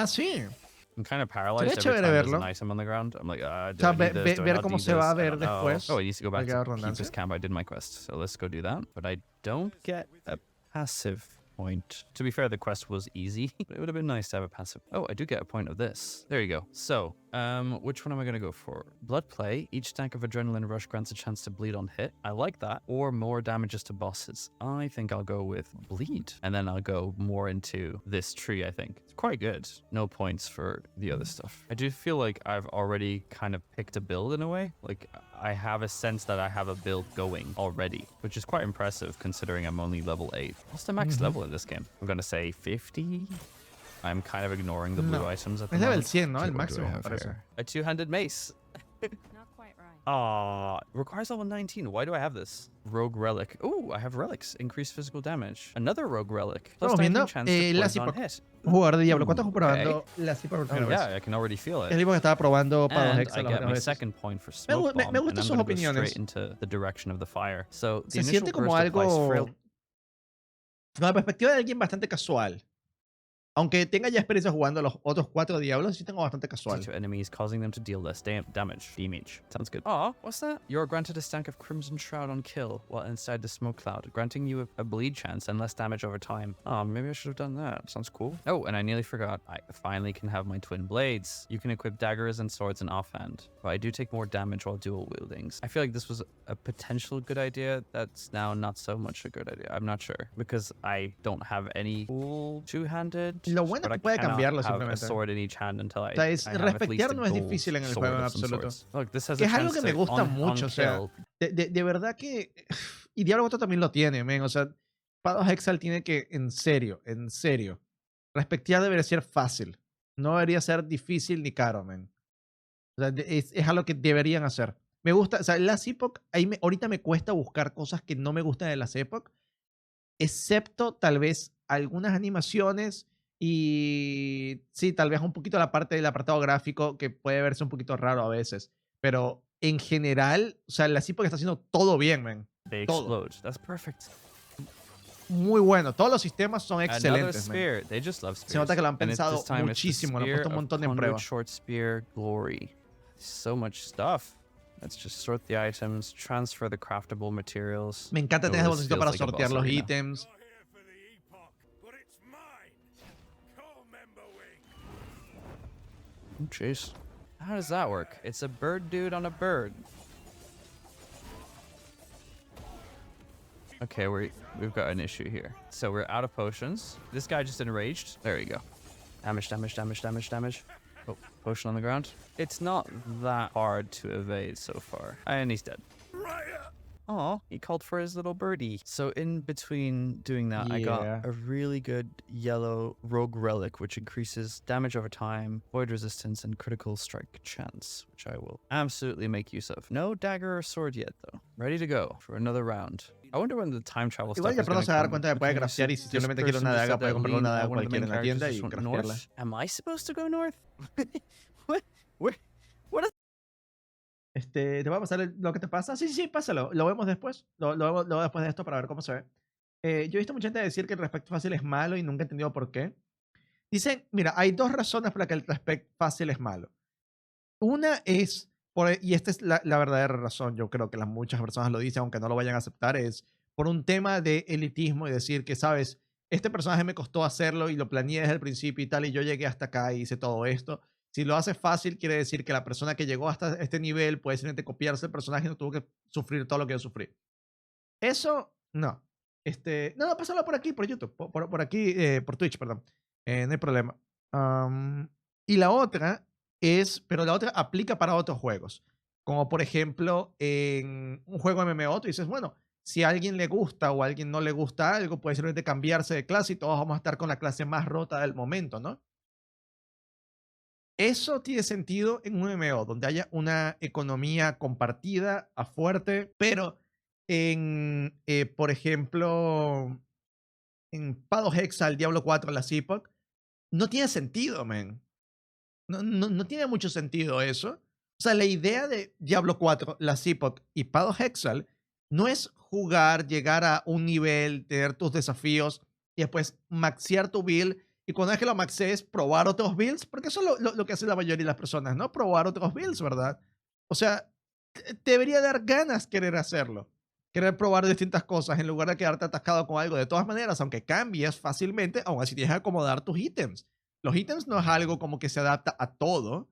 Sí. I'm kind of paralyzed Sería every time chévere there's an verlo. item on the ground. I'm like, do O sea, I need this? Do I ver not cómo need se va a this? I ver don't know. después. Oh, it needs to go back Valga la to redundancia. Keeper's Camp. I did my quest, so let's go do that. But I don't get a passive point. To be fair, the quest was easy, but it would have been nice to have a passive. Oh, I do get a point of this. There you go. So, which one am I going to go for? Blood Play. Each stack of Adrenaline Rush grants a chance to bleed on hit. I like that. Or more damages to bosses. I think I'll go with Bleed. And then I'll go more into this tree, I think. It's quite good. No points for the other stuff. I do feel like I've already kind of picked a build in a way. Like, I have a sense that I have a build going already, which is quite impressive considering I'm only level 8. What's the max level in this game? I'm going to say 50? I'm kind of ignoring the blue No. items at the Es level moment. 100, ¿no? Okay, El what do I máximo, me have parece. here? A two-handed mace. Not quite right. Ah, requires level 19. Why do I have this? Rogue relic. Ooh, I have relics. Increased physical damage. Another rogue relic. Plus Estamos 19 viendo chance to Last poison on Epoch, hit. jugador de Diablo. ¿Cuántos Okay. probando Last Epoch por Oh primera vez? yeah, I can already feel Es it. el tipo que estaba probando Pados And Hexa I las get otras my veces. second point for Me smoke bomb, gustan and I'm sus gonna go opiniones. straight into the direction of the fire. So the Se initial siente como burst applies algo frail con la perspectiva de alguien bastante casual. Aunque tenga ya experiencia jugando los otros 4 Diablos, sí tengo bastante casual. to enemies, causing them to deal less damage. Sounds good. Aw, what's that? You're granted a stack of Crimson Shroud on kill while inside the smoke cloud, granting you a bleed chance and less damage over time. Oh, maybe I should have done that. Sounds cool. Oh, and I nearly forgot. I finally can have my twin blades. You can equip daggers and swords in offhand, but I do take more damage while dual wielding. I feel like this was a potential good idea that's now not so much a good idea. I'm not sure because I don't have any full two-handed. Lo bueno but es I que puede cannot cambiarlo have a simplemente. sword in each hand until I, O sea, es, I have at least respectear a no es gold difícil en el sword juego en of some absoluto. sorts. Look, this has Que a es algo chance que me to gusta on mucho, o sea, kill. de verdad que... Y Diablo4 también lo tiene, men. O sea, Pados Hexal tiene que, en serio, respectear debería ser fácil. No debería ser difícil ni caro, men. O sea, es algo que deberían hacer. Me gusta, o sea, Last Epoch, ahorita me cuesta buscar cosas que no me gustan de Last Epoch, excepto tal vez algunas animaciones y sí, tal vez un poquito la parte del apartado gráfico que puede verse un poquito raro a veces, pero en general, o sea, Last Epoch está haciendo todo bien, man. They Todo. explode. That's perfect. Muy bueno, todos los sistemas son Another excelentes, man. spear. They just love spears. Se nota que lo han And pensado this time it's the muchísimo, lo han puesto un spear of montón en Conduit prueba. Short spear glory. So much stuff. Let's just sort the items, transfer the craftable materials. Me encanta Oh, tener ese this botoncito feels para like a sortear boss los arena. ítems. Not here for the epoch, but it's mine. Call member wing. Oh, jeez. How does that work? It's a bird dude on a bird. Okay, we've got an issue here. So we're out of potions. This guy just enraged. There you go. Damage. Oh, potion on the ground. It's not that hard to evade so far. And he's dead. Oh, he called for his little birdie. So in between doing that, I got Yeah. a really good yellow rogue relic, which increases damage over time, void resistance, and critical strike chance, which I will absolutely make use of. No dagger or sword yet, though. Ready to go for another round. I wonder when the time travel Igual stuff ya is pronto gonna se va a dar come. cuenta que puede Okay, craftear y so si this simplemente quiere person una just daga said puede that comprar una Lean, daga one of the cualquiera main en la characters, tienda just y went craftearla. north. Am I supposed to go north? Where? ¿Te va a pasar lo que te pasa? Sí, pásalo. Lo vemos después. Lo vemos después de esto para ver cómo se ve. Yo he visto mucha gente decir que el respect fácil es malo y nunca he entendido por qué. Dicen, mira, hay dos razones por las que el respect fácil es malo. Una es, y esta es la verdadera razón, yo creo que muchas personas lo dicen, aunque no lo vayan a aceptar, es por un tema de elitismo y decir que, sabes, este personaje me costó hacerlo y lo planeé desde el principio y tal, y yo llegué hasta acá y hice todo esto. Si lo hace fácil, quiere decir que la persona que llegó hasta este nivel puede simplemente copiarse el personaje y no tuvo que sufrir todo lo que yo sufrí. Eso, no. No, pásalo por aquí, por YouTube, por aquí, por Twitch, perdón. No hay problema. Y la otra pero la otra aplica para otros juegos. Como por ejemplo, en un juego MMO, tú dices, bueno, si a alguien le gusta o a alguien no le gusta algo, puede simplemente cambiarse de clase y todos vamos a estar con la clase más rota del momento, ¿no? Eso tiene sentido en un MMO, donde haya una economía compartida a fuerte, pero por ejemplo, en Pados Hexal, Diablo4, Last Epoch, no tiene sentido, man. No tiene mucho sentido eso. O sea, la idea de Diablo4, Last Epoch y Pados Hexal no es jugar, llegar a un nivel, tener tus desafíos y después maxear tu build. Y cuando es que lo maxees, probar otros builds, porque eso es lo que hace la mayoría de las personas, ¿no? Probar otros builds, ¿verdad? O sea, te debería dar ganas querer hacerlo. Querer probar distintas cosas en lugar de quedarte atascado con algo. De todas maneras, aunque cambies fácilmente, aún así tienes que acomodar tus ítems. Los ítems no es algo como que se adapta a todo.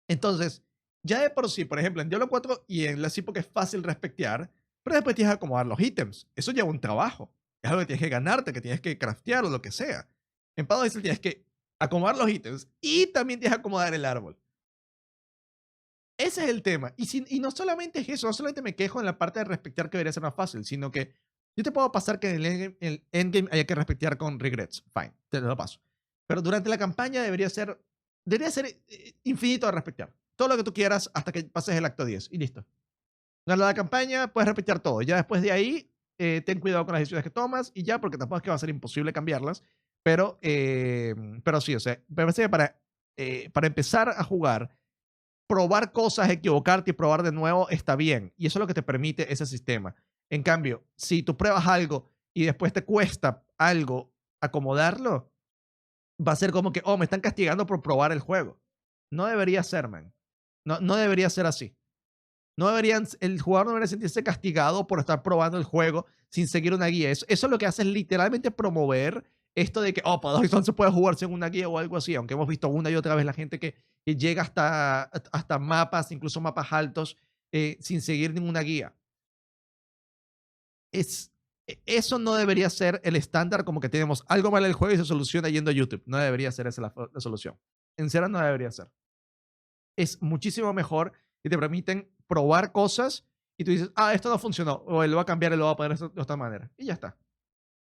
Entonces, ya de por sí, por ejemplo, en Diablo 4 y en Last Epoch es fácil respectear, pero después tienes que acomodar los ítems. Eso lleva un trabajo. Es algo que tienes que ganarte, que tienes que craftear o lo que sea. En Pados Hexal tienes que acomodar los ítems y también tienes que acomodar el árbol. Ese es el tema. Y no solamente es eso, no solamente me quejo en la parte de respectear que debería ser más fácil, sino que yo te puedo pasar que en el endgame haya que respectear con regrets. Fine, te lo paso. Pero durante la campaña debería ser infinito de respetar. Todo lo que tú quieras hasta que pases el acto 10 y listo. Durante la campaña puedes respetar todo. Ya después de ahí, ten cuidado con las decisiones que tomas y ya, porque tampoco es que va a ser imposible cambiarlas. Pero sí, o sea, me parece que para empezar a jugar, probar cosas, equivocarte y probar de nuevo está bien. Y eso es lo que te permite ese sistema. En cambio, si tú pruebas algo y después te cuesta algo acomodarlo, va a ser como que, oh, me están castigando por probar el juego. No debería ser, man. No debería ser así. El jugador no debería sentirse castigado por estar probando el juego sin seguir una guía. Eso es lo que hace, es literalmente promover esto de que, oh, Paradox no se puede jugar sin una guía o algo así, aunque hemos visto una y otra vez la gente que llega hasta mapas, incluso mapas altos, sin seguir ninguna guía. Eso no debería ser el estándar, como que tenemos algo mal en el juego y se soluciona yendo a YouTube. No debería ser esa la solución. En serio, no debería ser. Es muchísimo mejor y te permiten probar cosas y tú dices, esto no funcionó, o él lo va a cambiar y lo va a poner de esta manera. Y ya está.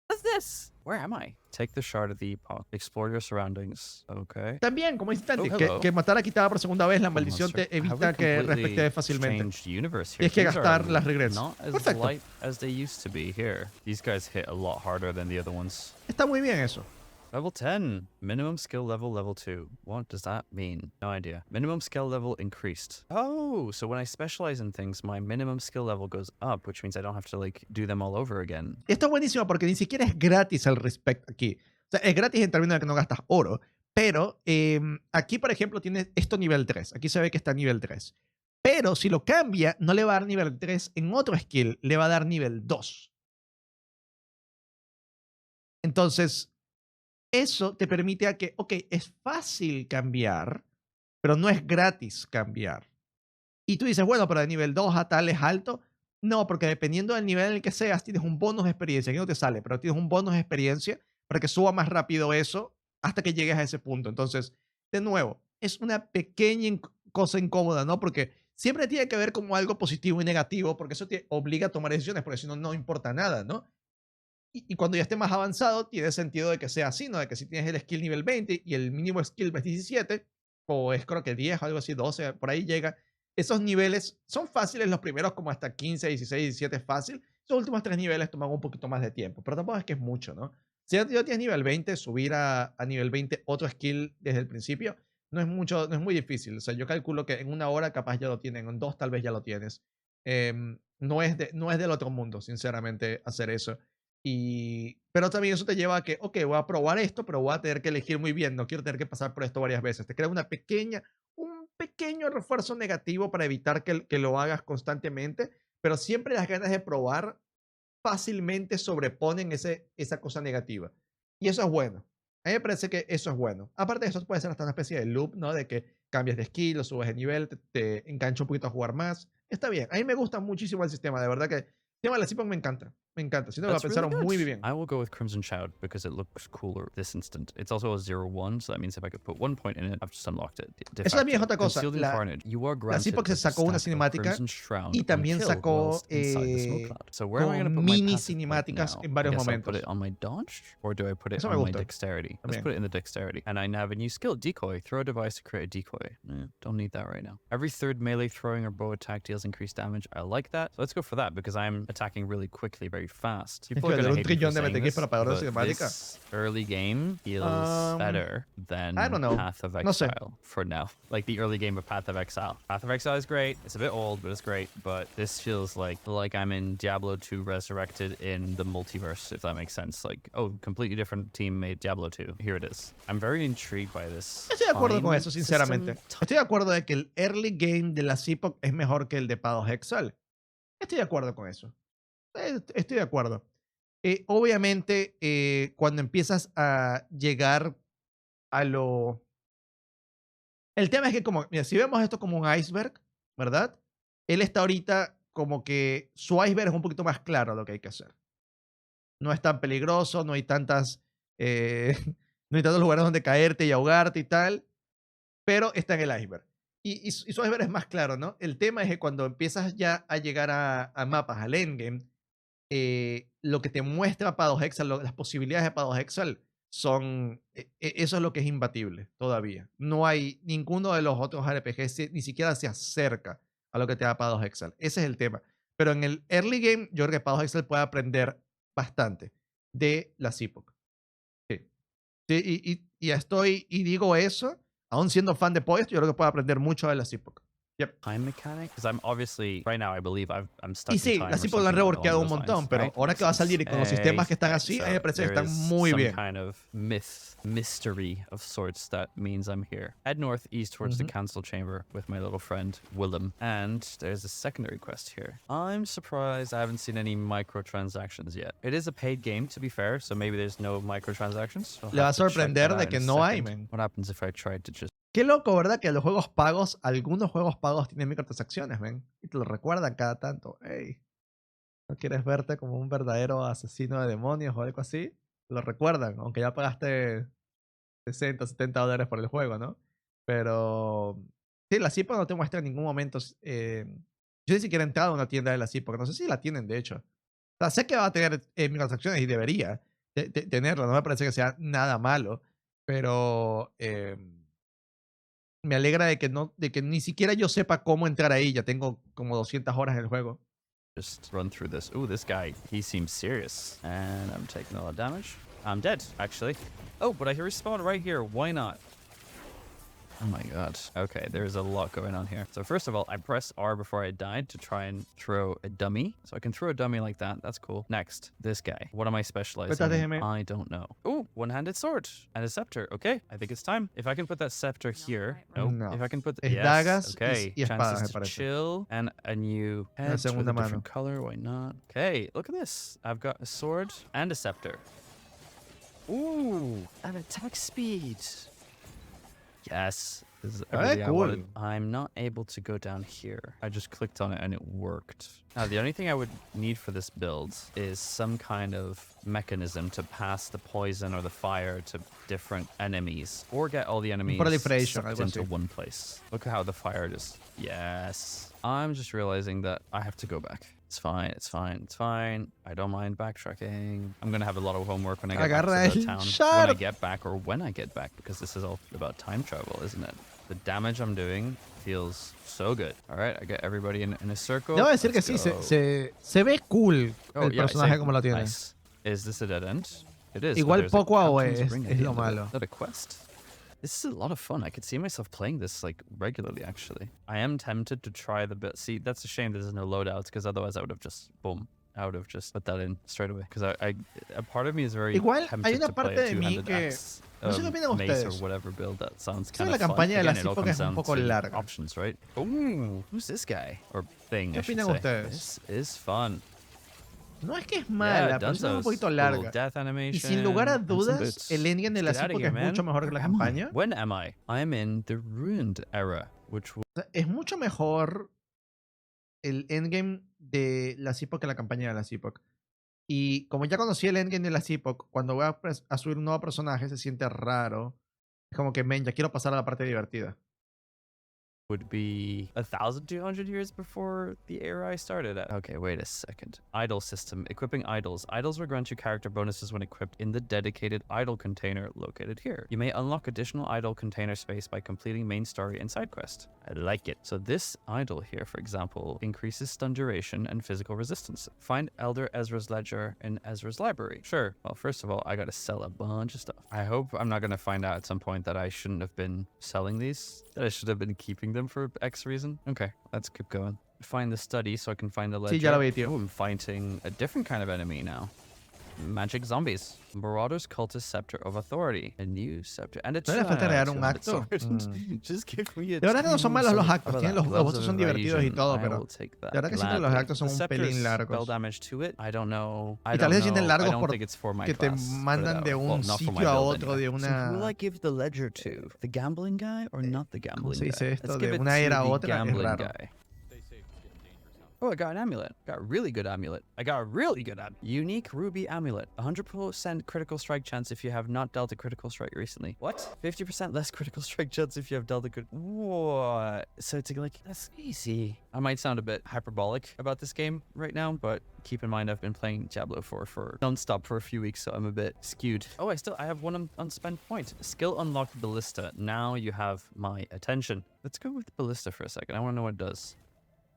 What's this? Where am I? Take the shard of the epoch. Explore your surroundings. Okay. También, como dice Tanti, hello. que matar a quitada por segunda vez, la Cool maldición monster. te Have we evita que completely respete fácilmente. changed universe here? Tienes que Things are gastar las regrets. Not as Perfecto. light as they used to be here. These guys hit a lot harder than the other ones. Está muy bien eso. Level 10. Minimum skill level, level 2. What does that mean? No idea. Minimum skill level increased. Oh, so when I specialize in things, my minimum skill level goes up, which means I don't have to, like, do them all over again. Esto es buenísimo porque ni siquiera es gratis al respecto aquí. O sea, es gratis en términos de que no gastas oro, pero aquí, por ejemplo, tienes esto nivel 3. Aquí se ve que está nivel 3. Pero si lo cambia, no le va a dar nivel 3 en otro skill, le va a dar nivel 2. Entonces, eso te permite a que, ok, es fácil cambiar, pero no es gratis cambiar. Y tú dices, bueno, pero de nivel 2 a tal es alto. No, porque dependiendo del nivel en el que seas, tienes un bonus de experiencia. Aquí no te sale, pero tienes un bonus de experiencia para que suba más rápido eso hasta que llegues a ese punto. Entonces, de nuevo, es una pequeña cosa incómoda, ¿no? Porque siempre tiene que ver como algo positivo y negativo, porque eso te obliga a tomar decisiones, porque si no, no importa nada, ¿no? Y cuando ya esté más avanzado, tiene sentido de que sea así, ¿no? De que si tienes el skill nivel 20 y el mínimo skill es 17, o es creo que 10 o algo así, 12, por ahí llega. Esos niveles son fáciles, los primeros como hasta 15, 16, 17 es fácil. Los últimos 3 niveles toman un poquito más de tiempo, pero tampoco es que es mucho, ¿no? Si ya tienes nivel 20, subir a nivel 20 otro skill desde el principio no es mucho, no es muy difícil. O sea, yo calculo que en 1 hora capaz ya lo tienen, en 2 tal vez ya lo tienes. No es del otro mundo, sinceramente, hacer eso. Pero también eso te lleva a que, ok, voy a probar esto, pero voy a tener que elegir muy bien, no quiero tener que pasar por esto varias veces. Te crea un pequeño refuerzo negativo para evitar que lo hagas constantemente, pero siempre las ganas de probar fácilmente sobreponen esa cosa negativa. Y eso es bueno. A mí me parece que eso es bueno. Aparte de eso, puede ser hasta una especie de loop, ¿no? De que cambias de skill, o subes de nivel, te engancha un poquito a jugar más. Está bien. A mí me gusta muchísimo el sistema, de verdad que el tema de la Epoch me encanta. Me encanta. Siento que lo pensaron muy bien. I will go with Crimson Shroud because it looks cooler this instant. It's also a 0-1, so that means if I could put 1 point in it, I've just unlocked it. Eso también es otra cosa. La Epoch se sacó una cinemática y también sacó mini cinemáticas en varios momentos. Put it on my dodge, or do I put it on my dexterity? Let's put it in the dexterity. And I now have a new skill, decoy. Throw a device to create a decoy. Don't need that right now. Every third melee throwing or bow attack deals increased damage. I like that. So let's go for that because I'm attacking really quickly, very fast. People are going to hate me for saying this, but this early game feels better than Path of Exile for now. Like the early game of Path of Exile. Path of Exile is great. It's a bit old, but it's great. But this feels like I'm in Diablo 2 Resurrected in the multiverse, if that makes sense. Like, oh, completely different team made Diablo 2. Here it is. I'm very intrigued by this. Estoy de acuerdo con eso, sinceramente. Estoy de acuerdo de que el early game de Last Epoch es mejor que el de Path of Exile. Estoy de acuerdo con eso. Estoy de acuerdo. Obviamente, cuando empiezas a llegar a lo... El tema es que, como, mira, si vemos esto como un iceberg, ¿verdad? Él está ahorita como que su iceberg es un poquito más claro lo que hay que hacer. No es tan peligroso, no hay tantos lugares donde caerte y ahogarte y tal, pero está en el iceberg. Y su iceberg es más claro, ¿no? El tema es que cuando empiezas ya a llegar a mapas, al endgame, lo que te muestra Path of Exile, las posibilidades de Path of Exile eso es lo que es imbatible todavía. No hay ninguno de los otros RPGs ni siquiera se acerca a lo que te da Paradox Excel. Ese es el tema. Pero en el early game, yo creo que Paradox Excel puede aprender bastante de Last Epoch. Sí. Sí, y digo eso, aún siendo fan de Puedes, yo creo que puede aprender mucho de Last Epoch. Yep. Time mechanic? Because I'm obviously, right now, I believe I'm stuck Y in sí, time. Last or Epoch lo han something reworkeado along un those montón, lines, pero right? ahora que va a salir y con los sistemas que están así, a mí me parece que there están is muy some bien. kind of mystery of sorts that means I'm here. Head north, east towards the council chamber with my little friend Willem. And there's a secondary quest here. I'm surprised I haven't seen any microtransactions yet. It is a paid game, to be fair, so maybe there's no microtransactions. Le va a sorprender de que no hay, man. What happens if I tried to just... Qué loco, ¿verdad? Que los juegos pagos, algunos juegos pagos tienen microtransacciones, ven. Y te lo recuerdan cada tanto. Hey, ¿no quieres verte como un verdadero asesino de demonios o algo así? Te lo recuerdan, aunque ya pagaste 60, $70 por el juego, ¿no? Pero sí, la CIPO no te muestra en ningún momento. Yo ni siquiera he entrado a una tienda de la CIPO, no sé si la tienen, de hecho. O sea, sé que va a tener microtransacciones y debería tenerlo, no me parece que sea nada malo, pero me alegra de que ni siquiera yo sepa cómo entrar ahí. Ya tengo como 200 horas en el juego. Just run through this. Ooh, this guy, he seems serious. And I'm taking a lot of damage. I'm dead, actually. Oh, but I respawn right here. Why not? Oh my god. Okay, there's a lot going on here. So first of all, I pressed R before I died to try and throw a dummy. So I can throw a dummy like that. That's cool. Next, this guy. What am I specializing in? I don't know. Ooh, one-handed sword and a scepter. Okay, I think it's time. If I can put that scepter here. Nope. No. If I can put... Dagas okay. y espadas, Chances to chill. And a new head with a different color. Why not? Okay, look at this. I've got a sword and a scepter. Ooh, and attack speed. Yes, this is everything I wanted. I'm not able to go down here. I just clicked on it and it worked. Now, the only thing I would need for this build is some kind of mechanism to pass the poison or the fire to different enemies, or get all the enemies sucked into one place. Look at how the fire just... Yes. I'm just realizing that I have to go back. It's fine, it's fine, it's fine. I don't mind backtracking. I'm gonna have a lot of homework when I get back to the town. When I get back, or when I get back, because this is all about time travel, isn't it? The damage I'm doing feels so good. All right, I get everybody in a circle. Debo decir que sí, se ve cool el personaje como lo tiene. Nice. Is this a dead end? It is. Igual poco AOE es lo malo. Is that a quest? This is a lot of fun. I could see myself playing this like regularly, actually. I am tempted to try the bit. See, that's a shame there's no loadouts, because otherwise I would have just, boom, I would have just put that in straight away. Because a part of me is very tempted to play a two-handed axe, mace or whatever build that sounds kind of fun. Again, it all comes down to options, right? Ooh, who's this guy? Or thing, I should say. This is fun. No es que es mala, pero es un poquito larga. Y sin lugar a dudas, el endgame de la Epoch es mucho mejor que la campaña. When am I? I'm in the ruined era, which es mucho mejor el endgame de la Epoch que la campaña de la Epoch. Y como ya conocí el endgame de la Epoch, cuando voy a subir un nuevo personaje se siente raro. Es como que, men, ya quiero pasar a la parte divertida. Would be 1,200 years before the era I started at. Okay, wait a second. Idol system. Equipping idols. Idols will grant you character bonuses when equipped in the dedicated idol container located here. You may unlock additional idol container space by completing main story and side quest. I like it. So this idol here, for example, increases stun duration and physical resistance. Find Elder Ezra's ledger in Ezra's library. Sure. Well, first of all, I gotta sell a bunch of stuff. I hope I'm not gonna find out at some point that I shouldn't have been selling these. That I should have been keeping them for X reason. Okay, let's keep going. Find the study so I can find the ledger. Sí, ya lo vi, tío. Oh, I'm fighting a different kind of enemy now. Magic zombies. Marauders Cultist Scepter of Authority. A new scepter. And it's ¿No le falta agregar un acto? Just give me a de verdad que no son malos los actos. Los bosses son divertidos y todo, pero de verdad que siempre los actos son un pelín largos. I don't know. Y tal vez se sienten largos porque te mandan de un sitio a otro, de una... So who will I give the ledger to? The gambling guy or not the gambling guy? ¿Cómo se dice esto? De una era a otra es raro. Oh, I got an amulet. Got a really good amulet. I got a really good unique ruby amulet. 100% critical strike chance if you have not dealt a critical strike recently. What? 50% less critical strike chance if you have dealt a good... What? So it's like, that's easy. I might sound a bit hyperbolic about this game right now, but keep in mind I've been playing Diablo 4 for non-stop for a few weeks, so I'm a bit skewed. Oh, I have one unspent point. Skill unlocked ballista. Now you have my attention. Let's go with ballista for a second. I want to know what it does.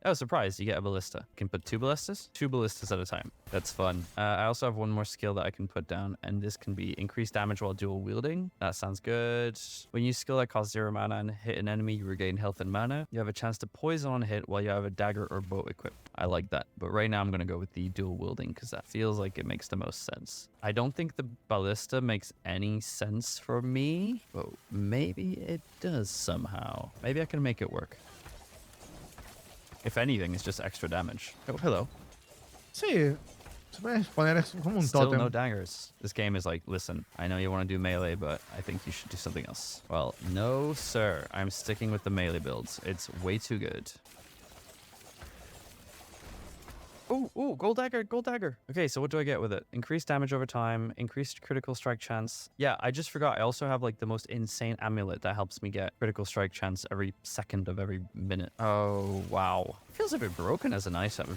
Oh, surprise, you get a ballista. You can put 2 ballistas? 2 ballistas at a time. That's fun. I also have one more skill that I can put down, and this can be increased damage while dual wielding. That sounds good. When you use skill that costs 0 mana and hit an enemy, you regain health and mana. You have a chance to poison on hit while you have a dagger or bow equipped. I like that. But right now I'm going to go with the dual wielding because that feels like it makes the most sense. I don't think the ballista makes any sense for me, but maybe it does somehow. Maybe I can make it work. If anything, it's just extra damage. Oh, hello. Sí, se puede poner es como un Still tótem. no daggers. This game is like, listen, I know you want to do melee, but I think you should do something else. Well, no, sir. I'm sticking with the melee builds. It's way too good. Oh, gold dagger, gold dagger. Okay, so what do I get with it? Increased damage over time, increased critical strike chance. Yeah, I just forgot. I also have like the most insane amulet that helps me get critical strike chance every second of every minute. Oh, wow. Feels a bit broken as an item.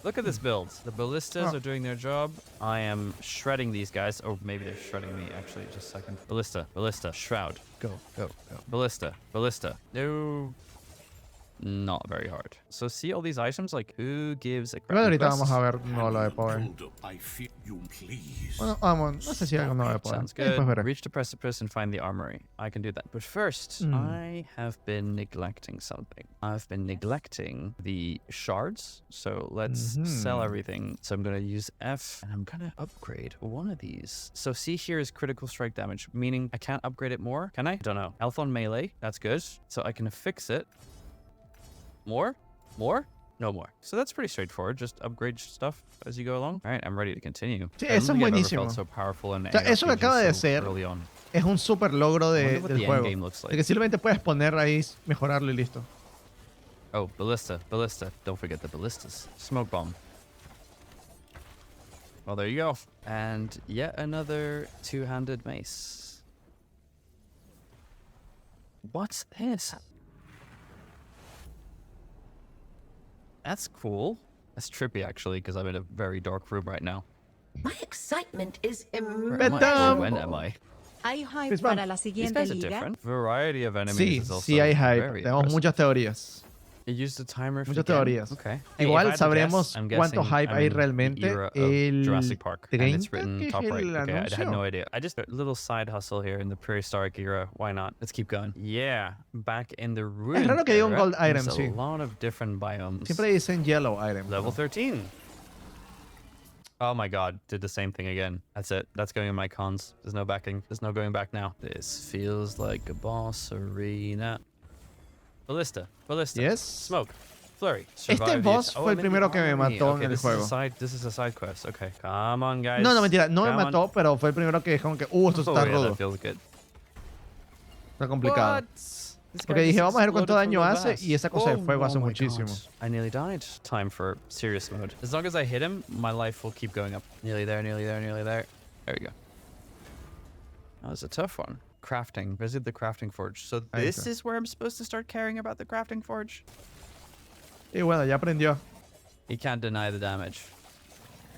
Look at this build. The ballistas are doing their job. I am shredding these guys. Or maybe they're shredding me, actually. Just a second. Ballista, ballista, shroud. Go, go, go. Ballista, ballista. No. Not very hard. So see all these items, like who gives a crap? Igual ahorita quest? vamos a ver nuevo de power. I feel you please. Bueno, vamos, no sé si hay algo nuevo de power. Sounds Después good. veré. Reach the precipice and find the armory. I can do that. But first, I have been neglecting something. I've been neglecting the shards. So let's sell everything. So I'm going to use F and I'm going to upgrade one of these. So C here is critical strike damage, meaning I can't upgrade it more. Can I? Don't know. Health on melee. That's good. So I can fix it. More? More? No more. So that's pretty straightforward. Just upgrade stuff as you go along. All right, I'm ready to continue. Sí, I don't eso es think I've ever buenísimo. felt so powerful in O sea, eso que ARPGs acaba de so ser early on. es un super logro I de, wonder what del the juego. endgame looks like. De que simplemente puedes poner ahí, mejorarlo y listo. Oh, ballista, ballista. Don't forget the ballistas. Smoke bomb. Well, there you go. And yet another two-handed mace. What's this? That's cool. That's trippy, actually, because I'm in a very dark room right now. My excitement is Where immense. am I? Betam. When am I? ¿Hay hype Chris Brown. para la These siguiente guys are liga? different. Variety of enemies Sí, is also sí hay hype. very Tenemos impressive. muchas teorías. It used the timer for Muchas the game. teorías. Okay. Igual if I had to sabremos guess, I'm cuánto guessing hype I'm hay in the realmente era of el Jurassic Park, and 30, it's written que es top right. el Okay, I had anuncio. no idea. I just a little side hustle here in the prehistoric era. Why not? Let's keep going. Yeah, back in the ruined raro que diga un era, gold item, there's sí. a lot of different biomes. Siempre dicen yellow item. Level 13. Oh my god, did the same thing again. That's it. That's going in my cons. There's no backing. There's no going back now. This feels like a boss arena. Ballista. Ballista. Yes. Smoke. Flurry. Este Survive the boss attack. fue el I'm in the primero que me army. mató Okay, en el this juego. This is a side quest. Okay. Come on, guys. No, mentira. No me Come on. mató, pero fue el primero que dijeron que, esto Oh, está yeah, rudo. that feels good. Está complicado. What? This Porque guy dije, just vamos a ver cuánto exploded daño from the hace, vast. y esa cosa de fuego hace my muchísimo. God. I nearly died. Time for serious mode. As long as I hit him, my life will keep going up. Nearly there, nearly there, nearly there. There we go. That was a tough one. Crafting. Visit the crafting forge. So Ahí this está. is where I'm supposed to start caring about the crafting forge? Y bueno, ya aprendió. You can't deny the damage.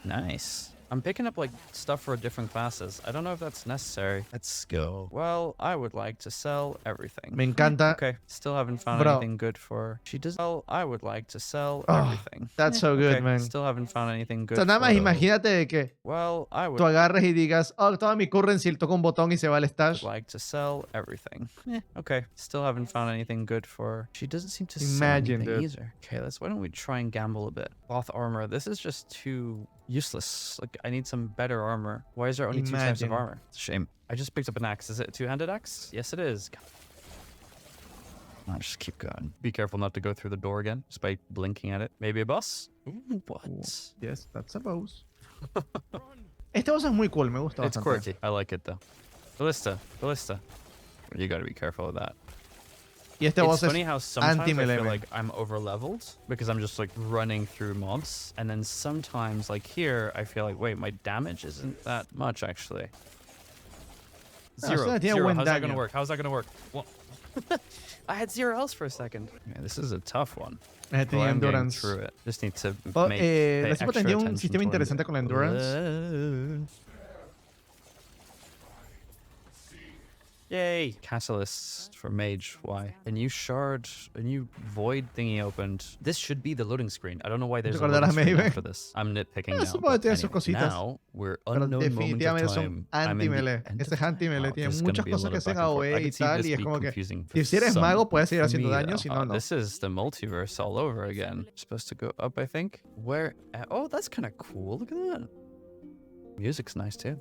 Nice. I'm picking up like stuff for different classes. I don't know if that's necessary. Let's go. Well, I would like to sell everything. Me encanta. Okay, still haven't found Bro. anything good for... She does... Well, I would like to sell Oh, everything. that's so good, okay, man. Still haven't found anything O good sea, nada más for... imagínate de que Well, I would tú agarres y digas, toda mi currency, toca un botón y se va al stash. like to sell everything. Okay, still haven't found anything good for... She doesn't seem to Imagine, sell anything dude. either. Okay, why don't we try and gamble a bit? Cloth armor. This is just too useless. Like, I need some better armor. Why is there only two types of Imagine. armor? It's a shame. I just picked up an axe. Is it a two-handed axe? Yes, it is. I'll just keep going. Be careful not to go through the door again, just by blinking at it. Maybe a boss? Ooh, what? Yes, that's a boss. Este boss es muy cool, me gusta It's bastante. quirky. I like it, though. Ballista. Ballista. You gotta be careful of that. Y este boss It's es funny how sometimes I feel anti-melee. like I'm over leveled because I'm just like running through mobs, and then sometimes like here I feel like, wait, my damage isn't that much actually. Zero. tiene Zero. buen How's that gonna daño. work? How's that gonna work? Well, I had 0 health for a second. Yeah, this is a tough one. Tiene But I'm getting endurance. through it. Just need to Oh, pay Last Epoch extra tenía un attention sistema to what I'm interesante con la endurance. doing. Yay! Catalyst for mage. Why? A new shard, a new void thingy opened. This should be the loading screen. I don't know why there's a loading Recordarás screen Maybe. after this. I'm nitpicking now. Supongo But que tiene sus anyway, cositas. now we're Pero unknown moment of definitivamente time. son I'm in the anti-melee. end Este of es anti-melee. Wow, Tiene this is gonna muchas be a cosas lot que of hacen back and forth. AOE I y could see tal. this Y es be como que confusing for si eres some, mago puedes seguir for haciendo me, daño, si no, no. This is the multiverse all over again. Supposed to go up, I think. Where? Oh, that's kind of cool. Look at that. Music's nice too.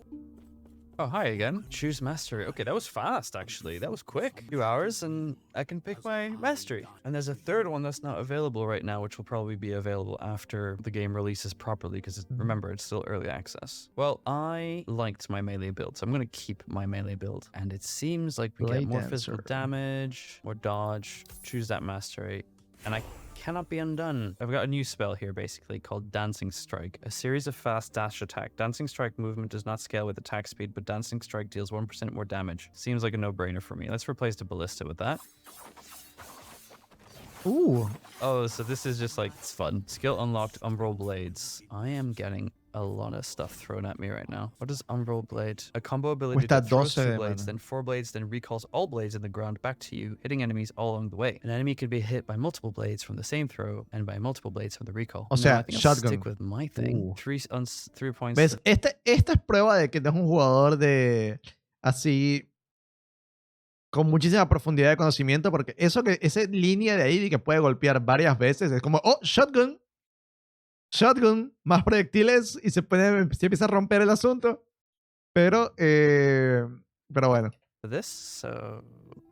Oh, hi again. Choose mastery. Okay, that was fast, actually. That was quick. 2 hours, and I can pick my mastery. And there's a third one that's not available right now, which will probably be available after the game releases properly, because remember, it's still early access. Well, I liked my melee build, so I'm going to keep my melee build. And it seems like we Blade get more Dancer. physical damage, more dodge. Choose that mastery. And I cannot be undone. I've got a new spell here basically called Dancing Strike. A series of fast dash attack. Dancing Strike movement does not scale with attack speed, but Dancing Strike deals 1% more damage. Seems like a no-brainer for me. Let's replace the Ballista with that. Ooh. Oh, so this is just like, it's fun. Skill unlocked, Umbral Blades. I am getting a lot of stuff thrown at me right now. What is Umbral Blade? A combo ability Cuesta that throws 12 2 de blades, mana. then 4 blades, then recalls all blades in the ground back to you, hitting enemies all along the way. An enemy could be hit by multiple blades from the same throw and by multiple blades from the recall. O No, sea, I think I'll shotgun. stick with my thing. Ooh. 3 points. ¿Ves? Esta es prueba de que no es un jugador de así con muchísima profundidad de conocimiento, porque esa línea de ahí de que puede golpear varias veces es como, oh, shotgun, más proyectiles y se empieza a romper el asunto. Pero bueno. This, so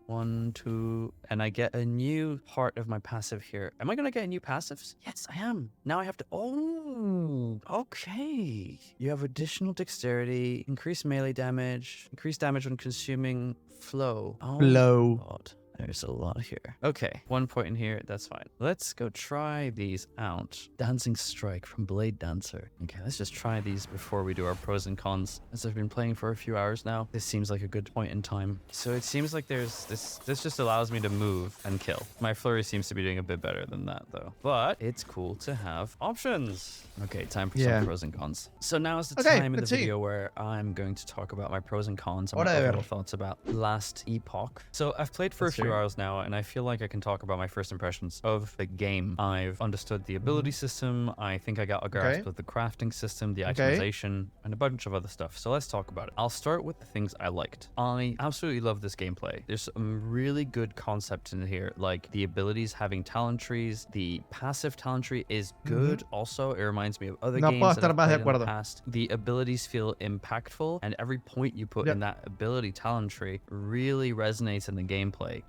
1, 2, and I get a new part of my passive here. Am I gonna get a new passives? Yes, I am. Now I have to, oh, okay. You have additional dexterity, increased melee damage, increased damage when consuming flow. Oh, Flow. God. There's a lot here. Okay, 1 point in here, that's fine. Let's go try these out. Dancing Strike from Blade Dancer. Okay, let's just try these before we do our pros and cons. As I've been playing for a few hours now, this seems like a good point in time. So it seems like there's this just allows me to move and kill. My flurry seems to be doing a bit better than that though. But it's cool to have options. Okay, time for some pros and cons. So now is the time in the video where I'm going to talk about my pros and cons and my overall thoughts about Last Epoch. So I've played for a few hours now, and I feel like I can talk about my first impressions of the game. I've understood the ability system. I think I got a grasp of the crafting system, the itemization, and a bunch of other stuff. So let's talk about it. I'll start with the things I liked. I absolutely love this gameplay. There's some really good concepts in here, like the abilities having talent trees. The passive talent tree is good. Also, it reminds me of other games that I've played in the past. The abilities feel impactful, and every point you put in that ability talent tree really resonates in the gameplay.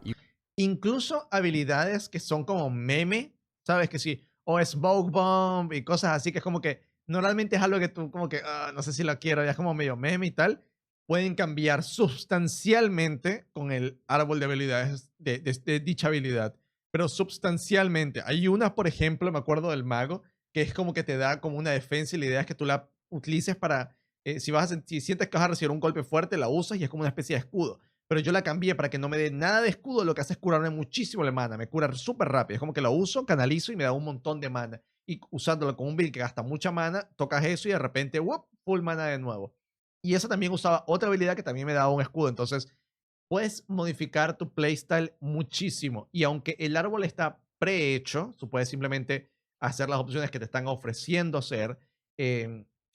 Incluso habilidades que son como meme, ¿sabes? Que sí, o Smoke Bomb y cosas así, que es como que normalmente es algo que tú como que, no sé si lo quiero, ya es como medio meme y tal, pueden cambiar sustancialmente con el árbol de habilidades de dicha habilidad, pero sustancialmente. Hay unas, por ejemplo, me acuerdo del mago, que es como que te da como una defensa y la idea es que tú la utilices para, si sientes que vas a recibir un golpe fuerte, la usas y es como una especie de escudo. Pero yo la cambié para que no me dé nada de escudo, lo que hace es curarme muchísimo la mana, me cura súper rápido, es como que lo uso, canalizo y me da un montón de mana. Y usándolo con un build que gasta mucha mana, tocas eso y de repente, full mana de nuevo. Y eso también usaba otra habilidad que también me daba un escudo, entonces puedes modificar tu playstyle muchísimo. Y aunque el árbol está prehecho, tú puedes simplemente hacer las opciones que te están ofreciendo hacer,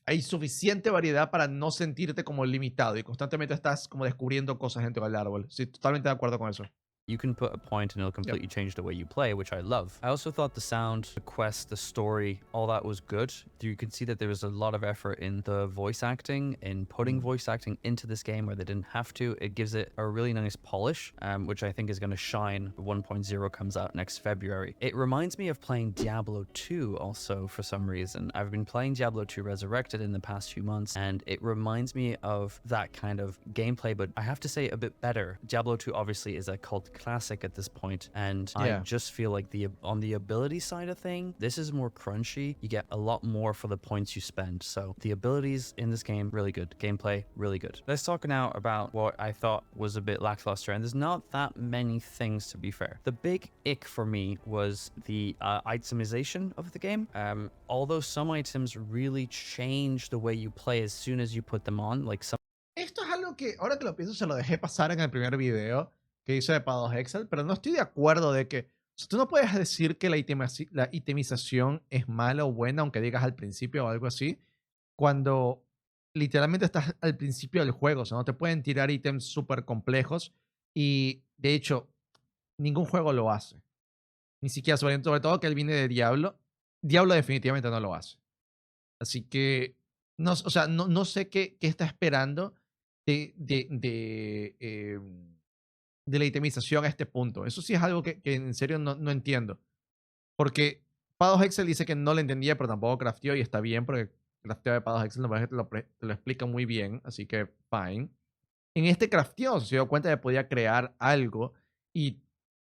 hay suficiente variedad para no sentirte como limitado y constantemente estás como descubriendo cosas dentro del árbol. Sí, totalmente de acuerdo con eso. You can put a point and it'll completely change the way you play, which I love. I also thought the sound, the quest, the story, all that was good. You can see that there was a lot of effort in the voice acting, in putting voice acting into this game where they didn't have to. It gives it a really nice polish, which I think is going to shine. 1.0 comes out next February. It reminds me of playing Diablo 2 also for some reason. I've been playing Diablo 2 Resurrected in the past few months, and it reminds me of that kind of gameplay, but I have to say a bit better. Diablo 2 obviously is a cult classic at this point, and I Yeah. just feel like on the ability side of thing, this is more crunchy. You get a lot more for the points you spend. So the abilities in this game, really good. Gameplay, really good. Let's talk now about what I thought was a bit lackluster, and there's not that many things, to be fair. The big ick for me was the itemization of the game. Although some items really change the way you play as soon as you put them on, like some Esto es algo que, ahora que lo pienso, se lo dejé pasar en el primer video que hice de Pados Excel, pero no estoy de acuerdo de que, o sea, tú no puedes decir que la itemización es mala o buena, aunque digas al principio o algo así, cuando literalmente estás al principio del juego, o sea, no te pueden tirar ítems súper complejos y, de hecho, ningún juego lo hace. Ni siquiera, sobre todo que él viene de Diablo. Diablo definitivamente no lo hace. Así que, no, o sea, no sé qué está esperando de la itemización a este punto. Eso sí es algo que en serio no entiendo. Porque Pados Excel dice que no lo entendía, pero tampoco crafteó y está bien, porque crafteo de Pados Excel te lo explica muy bien, así que fine. En este crafteo se dio cuenta de que podía crear algo y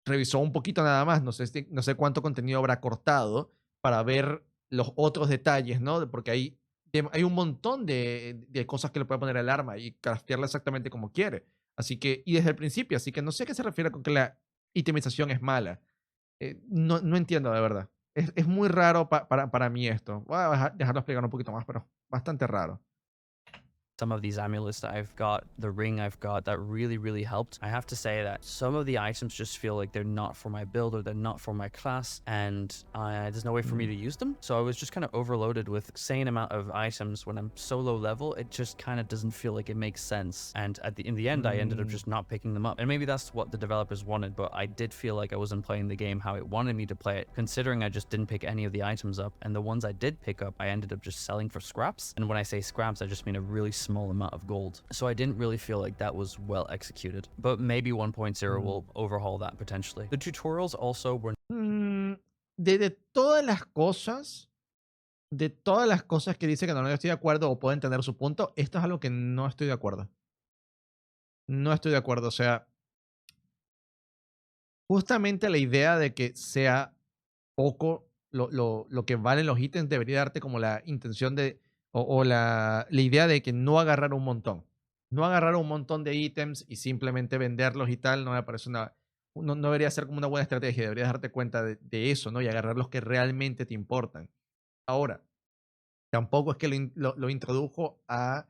revisó un poquito nada más. No sé cuánto contenido habrá cortado para ver los otros detalles, ¿no? Porque hay un montón de cosas que le puede poner el arma y craftearla exactamente como quiere. Así que, y desde el principio, así que no sé a qué se refiere con que la itemización es mala. No entiendo de verdad. Es muy raro para mí esto. Voy a dejarlo explicar un poquito más, pero bastante raro. some of these amulets that I've got, the ring I've got, that really helped. I have to say that some of the items just feel like they're not for my build or they're not for my class, and there's no way for me to use them. So I was just kind of overloaded with insane amount of items when I'm so low level. It just kind of doesn't feel like it makes sense. And in the end, I ended up just not picking them up. And maybe that's what the developers wanted, but I did feel like I wasn't playing the game how it wanted me to play it, considering I just didn't pick any of the items up. And the ones I did pick up, I ended up just selling for scraps. And when I say scraps, I just mean a really small amount of gold. So I didn't really feel like that was well executed. But maybe 1.0 will overhaul that potentially. The tutorials also were De todas las cosas, que dice que no estoy de acuerdo o puedo entender su punto, esto es algo que no estoy de acuerdo. No estoy de acuerdo. O sea, justamente la idea de que sea poco lo que valen los ítems debería darte como la intención de, o la idea de que no agarrar un montón. No agarrar un montón de ítems y simplemente venderlos y tal, no me parece no debería ser como una buena estrategia. Deberías darte cuenta de eso, ¿no? Y agarrar los que realmente te importan. Ahora, tampoco es que lo introdujo a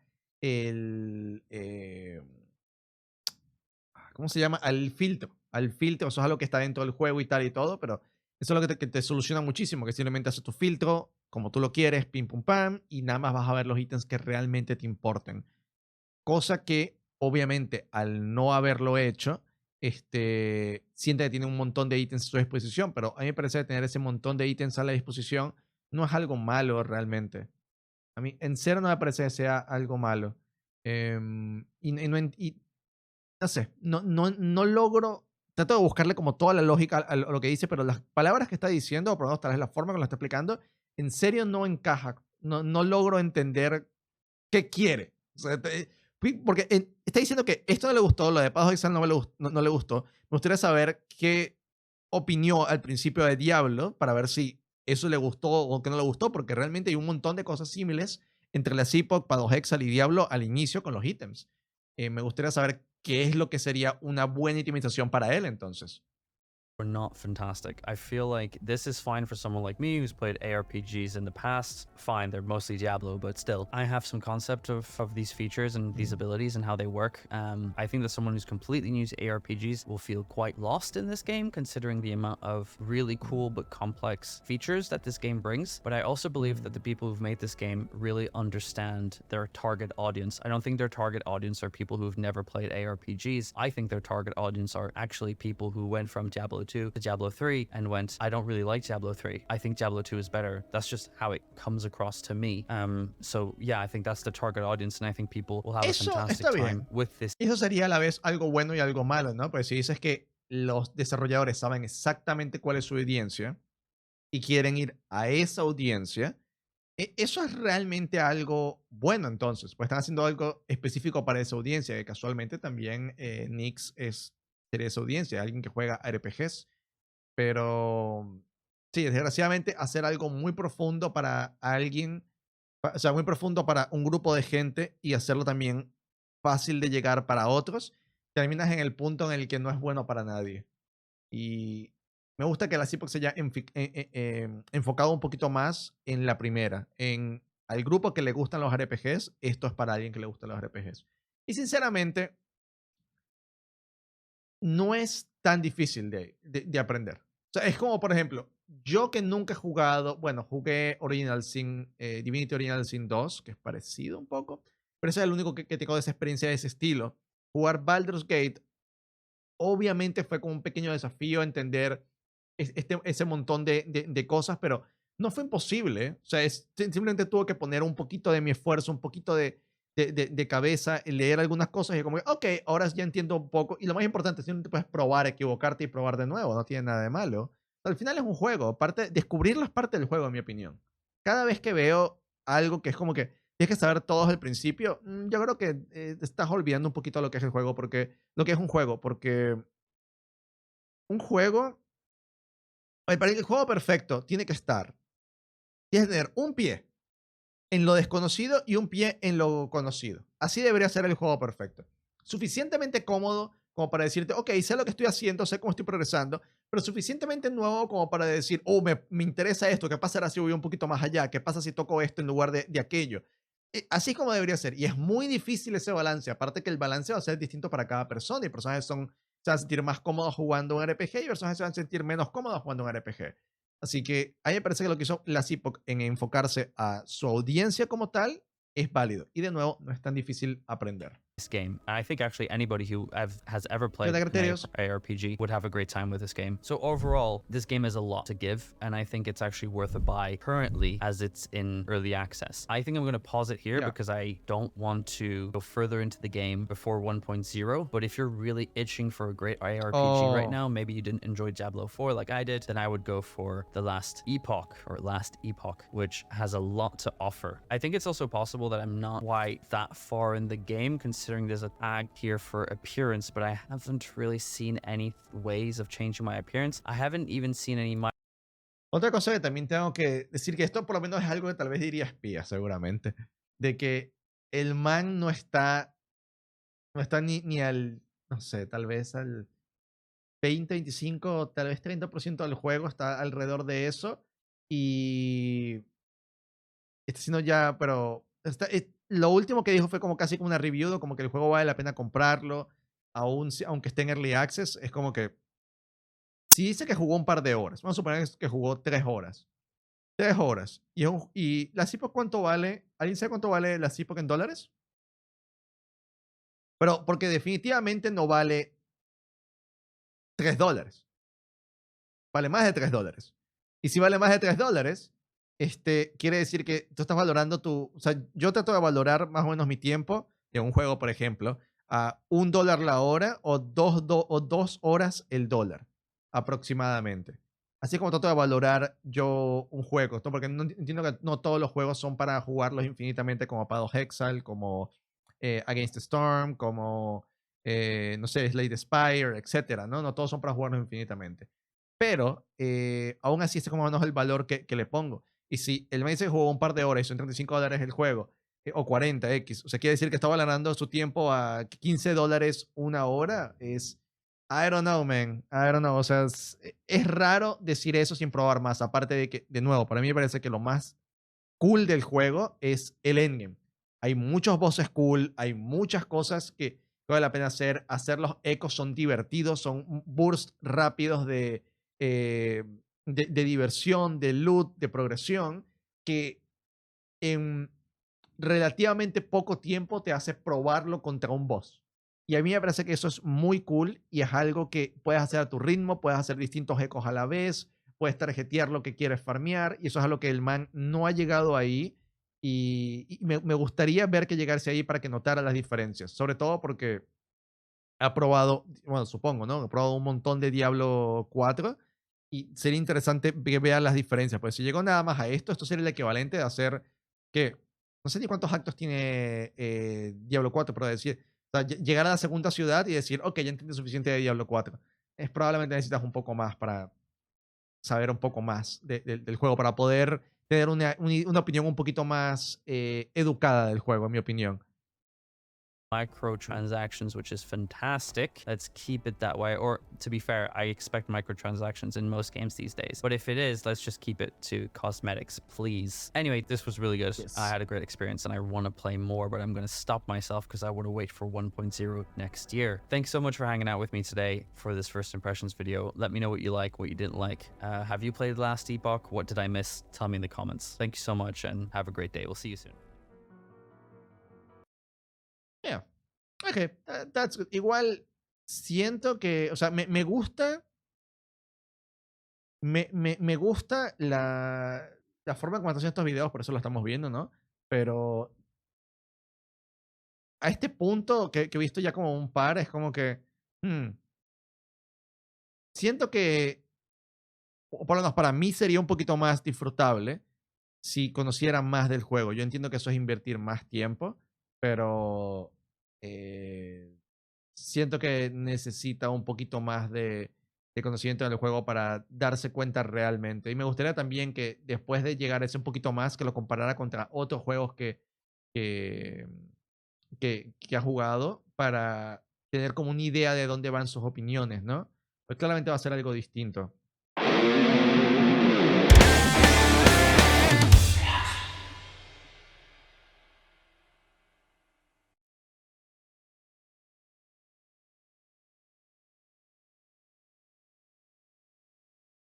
¿cómo se llama? Al filtro. Eso es algo que está dentro del juego y tal y todo, pero eso es lo que te soluciona muchísimo, que simplemente haces tu filtro como tú lo quieres, pim pum pam, y nada más vas a ver los ítems que realmente te importen. Cosa que, obviamente, al no haberlo hecho, siente que tiene un montón de ítems a su disposición, pero a mí me parece que tener ese montón de ítems a la disposición no es algo malo realmente. A mí, en serio, no me parece que sea algo malo. No sé, no logro, trato de buscarle como toda la lógica a lo que dice, pero las palabras que está diciendo, o por lo menos tal vez la forma que lo está explicando, en serio no encaja. No logro entender qué quiere. O sea, porque está diciendo que esto no le gustó, lo de Pados Excel no le gustó. Me gustaría saber qué opinó al principio de Diablo para ver si eso le gustó o que no le gustó, porque realmente hay un montón de cosas similares entre Last Epoch, Pados Excel y Diablo al inicio con los ítems. Me gustaría saber qué es lo que sería una buena itemización para él entonces. not fantastic. I feel like this is fine for someone like me who's played ARPGs in the past. Fine, they're mostly Diablo, but still, I have some concept of these features and these abilities and how they work. I think that someone who's completely new to ARPGs will feel quite lost in this game, considering the amount of really cool but complex features that this game brings. But I also believe that the people who've made this game really understand their target audience. I don't think their target audience are people who've never played ARPGs. I think their target audience are actually people who went from Diablo 2 to Diablo 3 and went, I don't really like Diablo 3. I think Diablo 2 is better. That's just how it comes across to me. So yeah, I think that's the target audience, and I think people will have a fantastic time with this. Eso sería a la vez algo bueno y algo malo, ¿no? Pues si dices que los desarrolladores saben exactamente cuál es su audiencia y quieren ir a esa audiencia, eso es realmente algo bueno entonces, pues están haciendo algo específico para esa audiencia, que casualmente también Nix es sería esa audiencia, alguien que juega RPGs. Pero sí, desgraciadamente hacer algo muy profundo para alguien, o sea, muy profundo para un grupo de gente y hacerlo también fácil de llegar para otros, terminas en el punto en el que no es bueno para nadie. Y me gusta que la Epoch se haya enfocado un poquito más en la primera, en al grupo que le gustan los RPGs, esto es para alguien que le gustan los RPGs. Y sinceramente, no es tan difícil de aprender. O sea, es como, por ejemplo, yo que nunca he jugado, bueno, jugué Divinity Original Sin 2, que es parecido un poco, pero ese es el único que tengo de esa experiencia de ese estilo. Jugar Baldur's Gate, obviamente fue como un pequeño desafío entender ese montón de cosas, pero no fue imposible. O sea, simplemente tuve que poner un poquito de mi esfuerzo, un poquito de cabeza, leer algunas cosas y como, ok, ahora ya entiendo un poco. Y lo más importante, siempre puedes probar, equivocarte y probar de nuevo, no tiene nada de malo. Al final es un juego, descubrirlo es parte del juego, en mi opinión. Cada vez que veo algo que es como que tienes que saber todo desde el principio, yo creo que te estás olvidando un poquito lo que es el juego, lo que es un juego, porque un juego, para el juego perfecto, tienes que tener un pie en lo desconocido y un pie en lo conocido. Así debería ser el juego perfecto. Suficientemente cómodo como para decirte, ok, sé lo que estoy haciendo, sé cómo estoy progresando, pero suficientemente nuevo como para decir, oh, me interesa esto, ¿qué pasará si voy un poquito más allá? ¿Qué pasa si toco esto en lugar de aquello? Así es como debería ser. Y es muy difícil ese balance. Aparte que el balance va a ser distinto para cada persona. Y personas se van a sentir más cómodos jugando un RPG y personas se van a sentir menos cómodos jugando un RPG. Así que a mí me parece que lo que hizo Last Epoch en enfocarse a su audiencia como tal es válido. Y de nuevo, no es tan difícil aprender. This game. I think actually anybody who has ever played ¿Qué an criterios? ARPG would have a great time with this game. So overall, this game has a lot to give, and I think it's actually worth a buy currently as it's in early access. I think I'm going to pause it here because I don't want to go further into the game before 1.0, but if you're really itching for a great ARPG right now, maybe you didn't enjoy Diablo4 like I did, then I would go for the Last Epoch, which has a lot to offer. I think it's also possible that I'm not quite that far in the game, considering there's a tag here for appearance, but I haven't really seen any ways of changing my appearance. I haven't even seen any. Otra cosa que también tengo que decir, que esto por lo menos es algo que tal vez diría espía, seguramente, de que el man no está ni al, no sé, tal vez al 20, 25, tal vez 30% del juego, está alrededor de eso. Y está haciendo ya, pero lo último que dijo fue como casi como una review, como que el juego vale la pena comprarlo, aunque esté en Early Access. Es como que, si dice que jugó un par de horas, vamos a suponer que jugó 3 horas. 3 horas. Y la Epoch, ¿cuánto vale? ¿Alguien sabe cuánto vale la Epoch en dólares? Pero porque definitivamente no vale $3. Vale más de $3. Y si vale más de $3, quiere decir que tú estás valorando o sea, yo trato de valorar más o menos mi tiempo en un juego, por ejemplo, a $1 la hora o 2 horas el dólar, aproximadamente. Así como trato de valorar yo un juego, ¿no? Porque entiendo que no todos los juegos son para jugarlos infinitamente, como Path Exile, como Against the Storm, como, no sé, Slay the Spire, etcétera, ¿no? No todos son para jugarlos infinitamente. Pero aún así, este es como menos el valor que le pongo. Y si el mes se jugó un par de horas y son $35 el juego, o 40x, o sea, quiere decir que está valorando su tiempo a $15 una hora, I don't know, man. I don't know. O sea, es raro decir eso sin probar más. Aparte de que, de nuevo, para mí me parece que lo más cool del juego es el endgame. Hay muchos bosses cool, hay muchas cosas que vale la pena hacer. Hacer los ecos son divertidos, son bursts rápidos de diversión, de loot, de progresión, que en relativamente poco tiempo te hace probarlo contra un boss. Y a mí me parece que eso es muy cool y es algo que puedes hacer a tu ritmo, puedes hacer distintos ecos a la vez, puedes tarjetear lo que quieres farmear, y eso es algo que el man no ha llegado ahí. Y me gustaría ver que llegase ahí para que notara las diferencias, sobre todo porque ha probado, bueno, supongo, ¿no? Ha probado un montón de Diablo 4 y sería interesante que vea las diferencias. Pues si llegó nada más a esto sería el equivalente de hacer que, no sé ni cuántos actos tiene Diablo 4, pero decir, O sea, llegar a la segunda ciudad y decir, ok, ya entiendo suficiente de Diablo 4. Es probablemente necesitas un poco más para saber un poco más del juego, para poder tener una opinión un poquito más educada del juego, en mi opinión. Microtransactions, which is fantastic. Let's keep it that way. Or to be fair, I expect microtransactions in most games these days. But if it is, let's just keep it to cosmetics, please. Anyway, this was really good. Yes. I had a great experience and I want to play more, but I'm going to stop myself because I want to wait for 1.0 next year. Thanks so much for hanging out with me today for this first impressions video. Let me know what you like, what you didn't like. Have you played Last Epoch? What did I miss? Tell me in the comments. Thank you so much and have a great day. We'll see you soon. Yeah. Ok, that's good. Igual siento que, o sea, me gusta. Me gusta la forma como están haciendo estos videos, por eso lo estamos viendo, ¿no? Pero a este punto que he visto ya como un par, es como que. Siento que, o por lo menos para mí, sería un poquito más disfrutable si conociera más del juego. Yo entiendo que eso es invertir más tiempo, pero siento que necesita un poquito más de conocimiento del juego para darse cuenta realmente. Y me gustaría también que después de llegar a ese un poquito más, que lo comparara contra otros juegos que, que ha jugado para tener como una idea de dónde van sus opiniones, ¿no? Pues claramente va a ser algo distinto.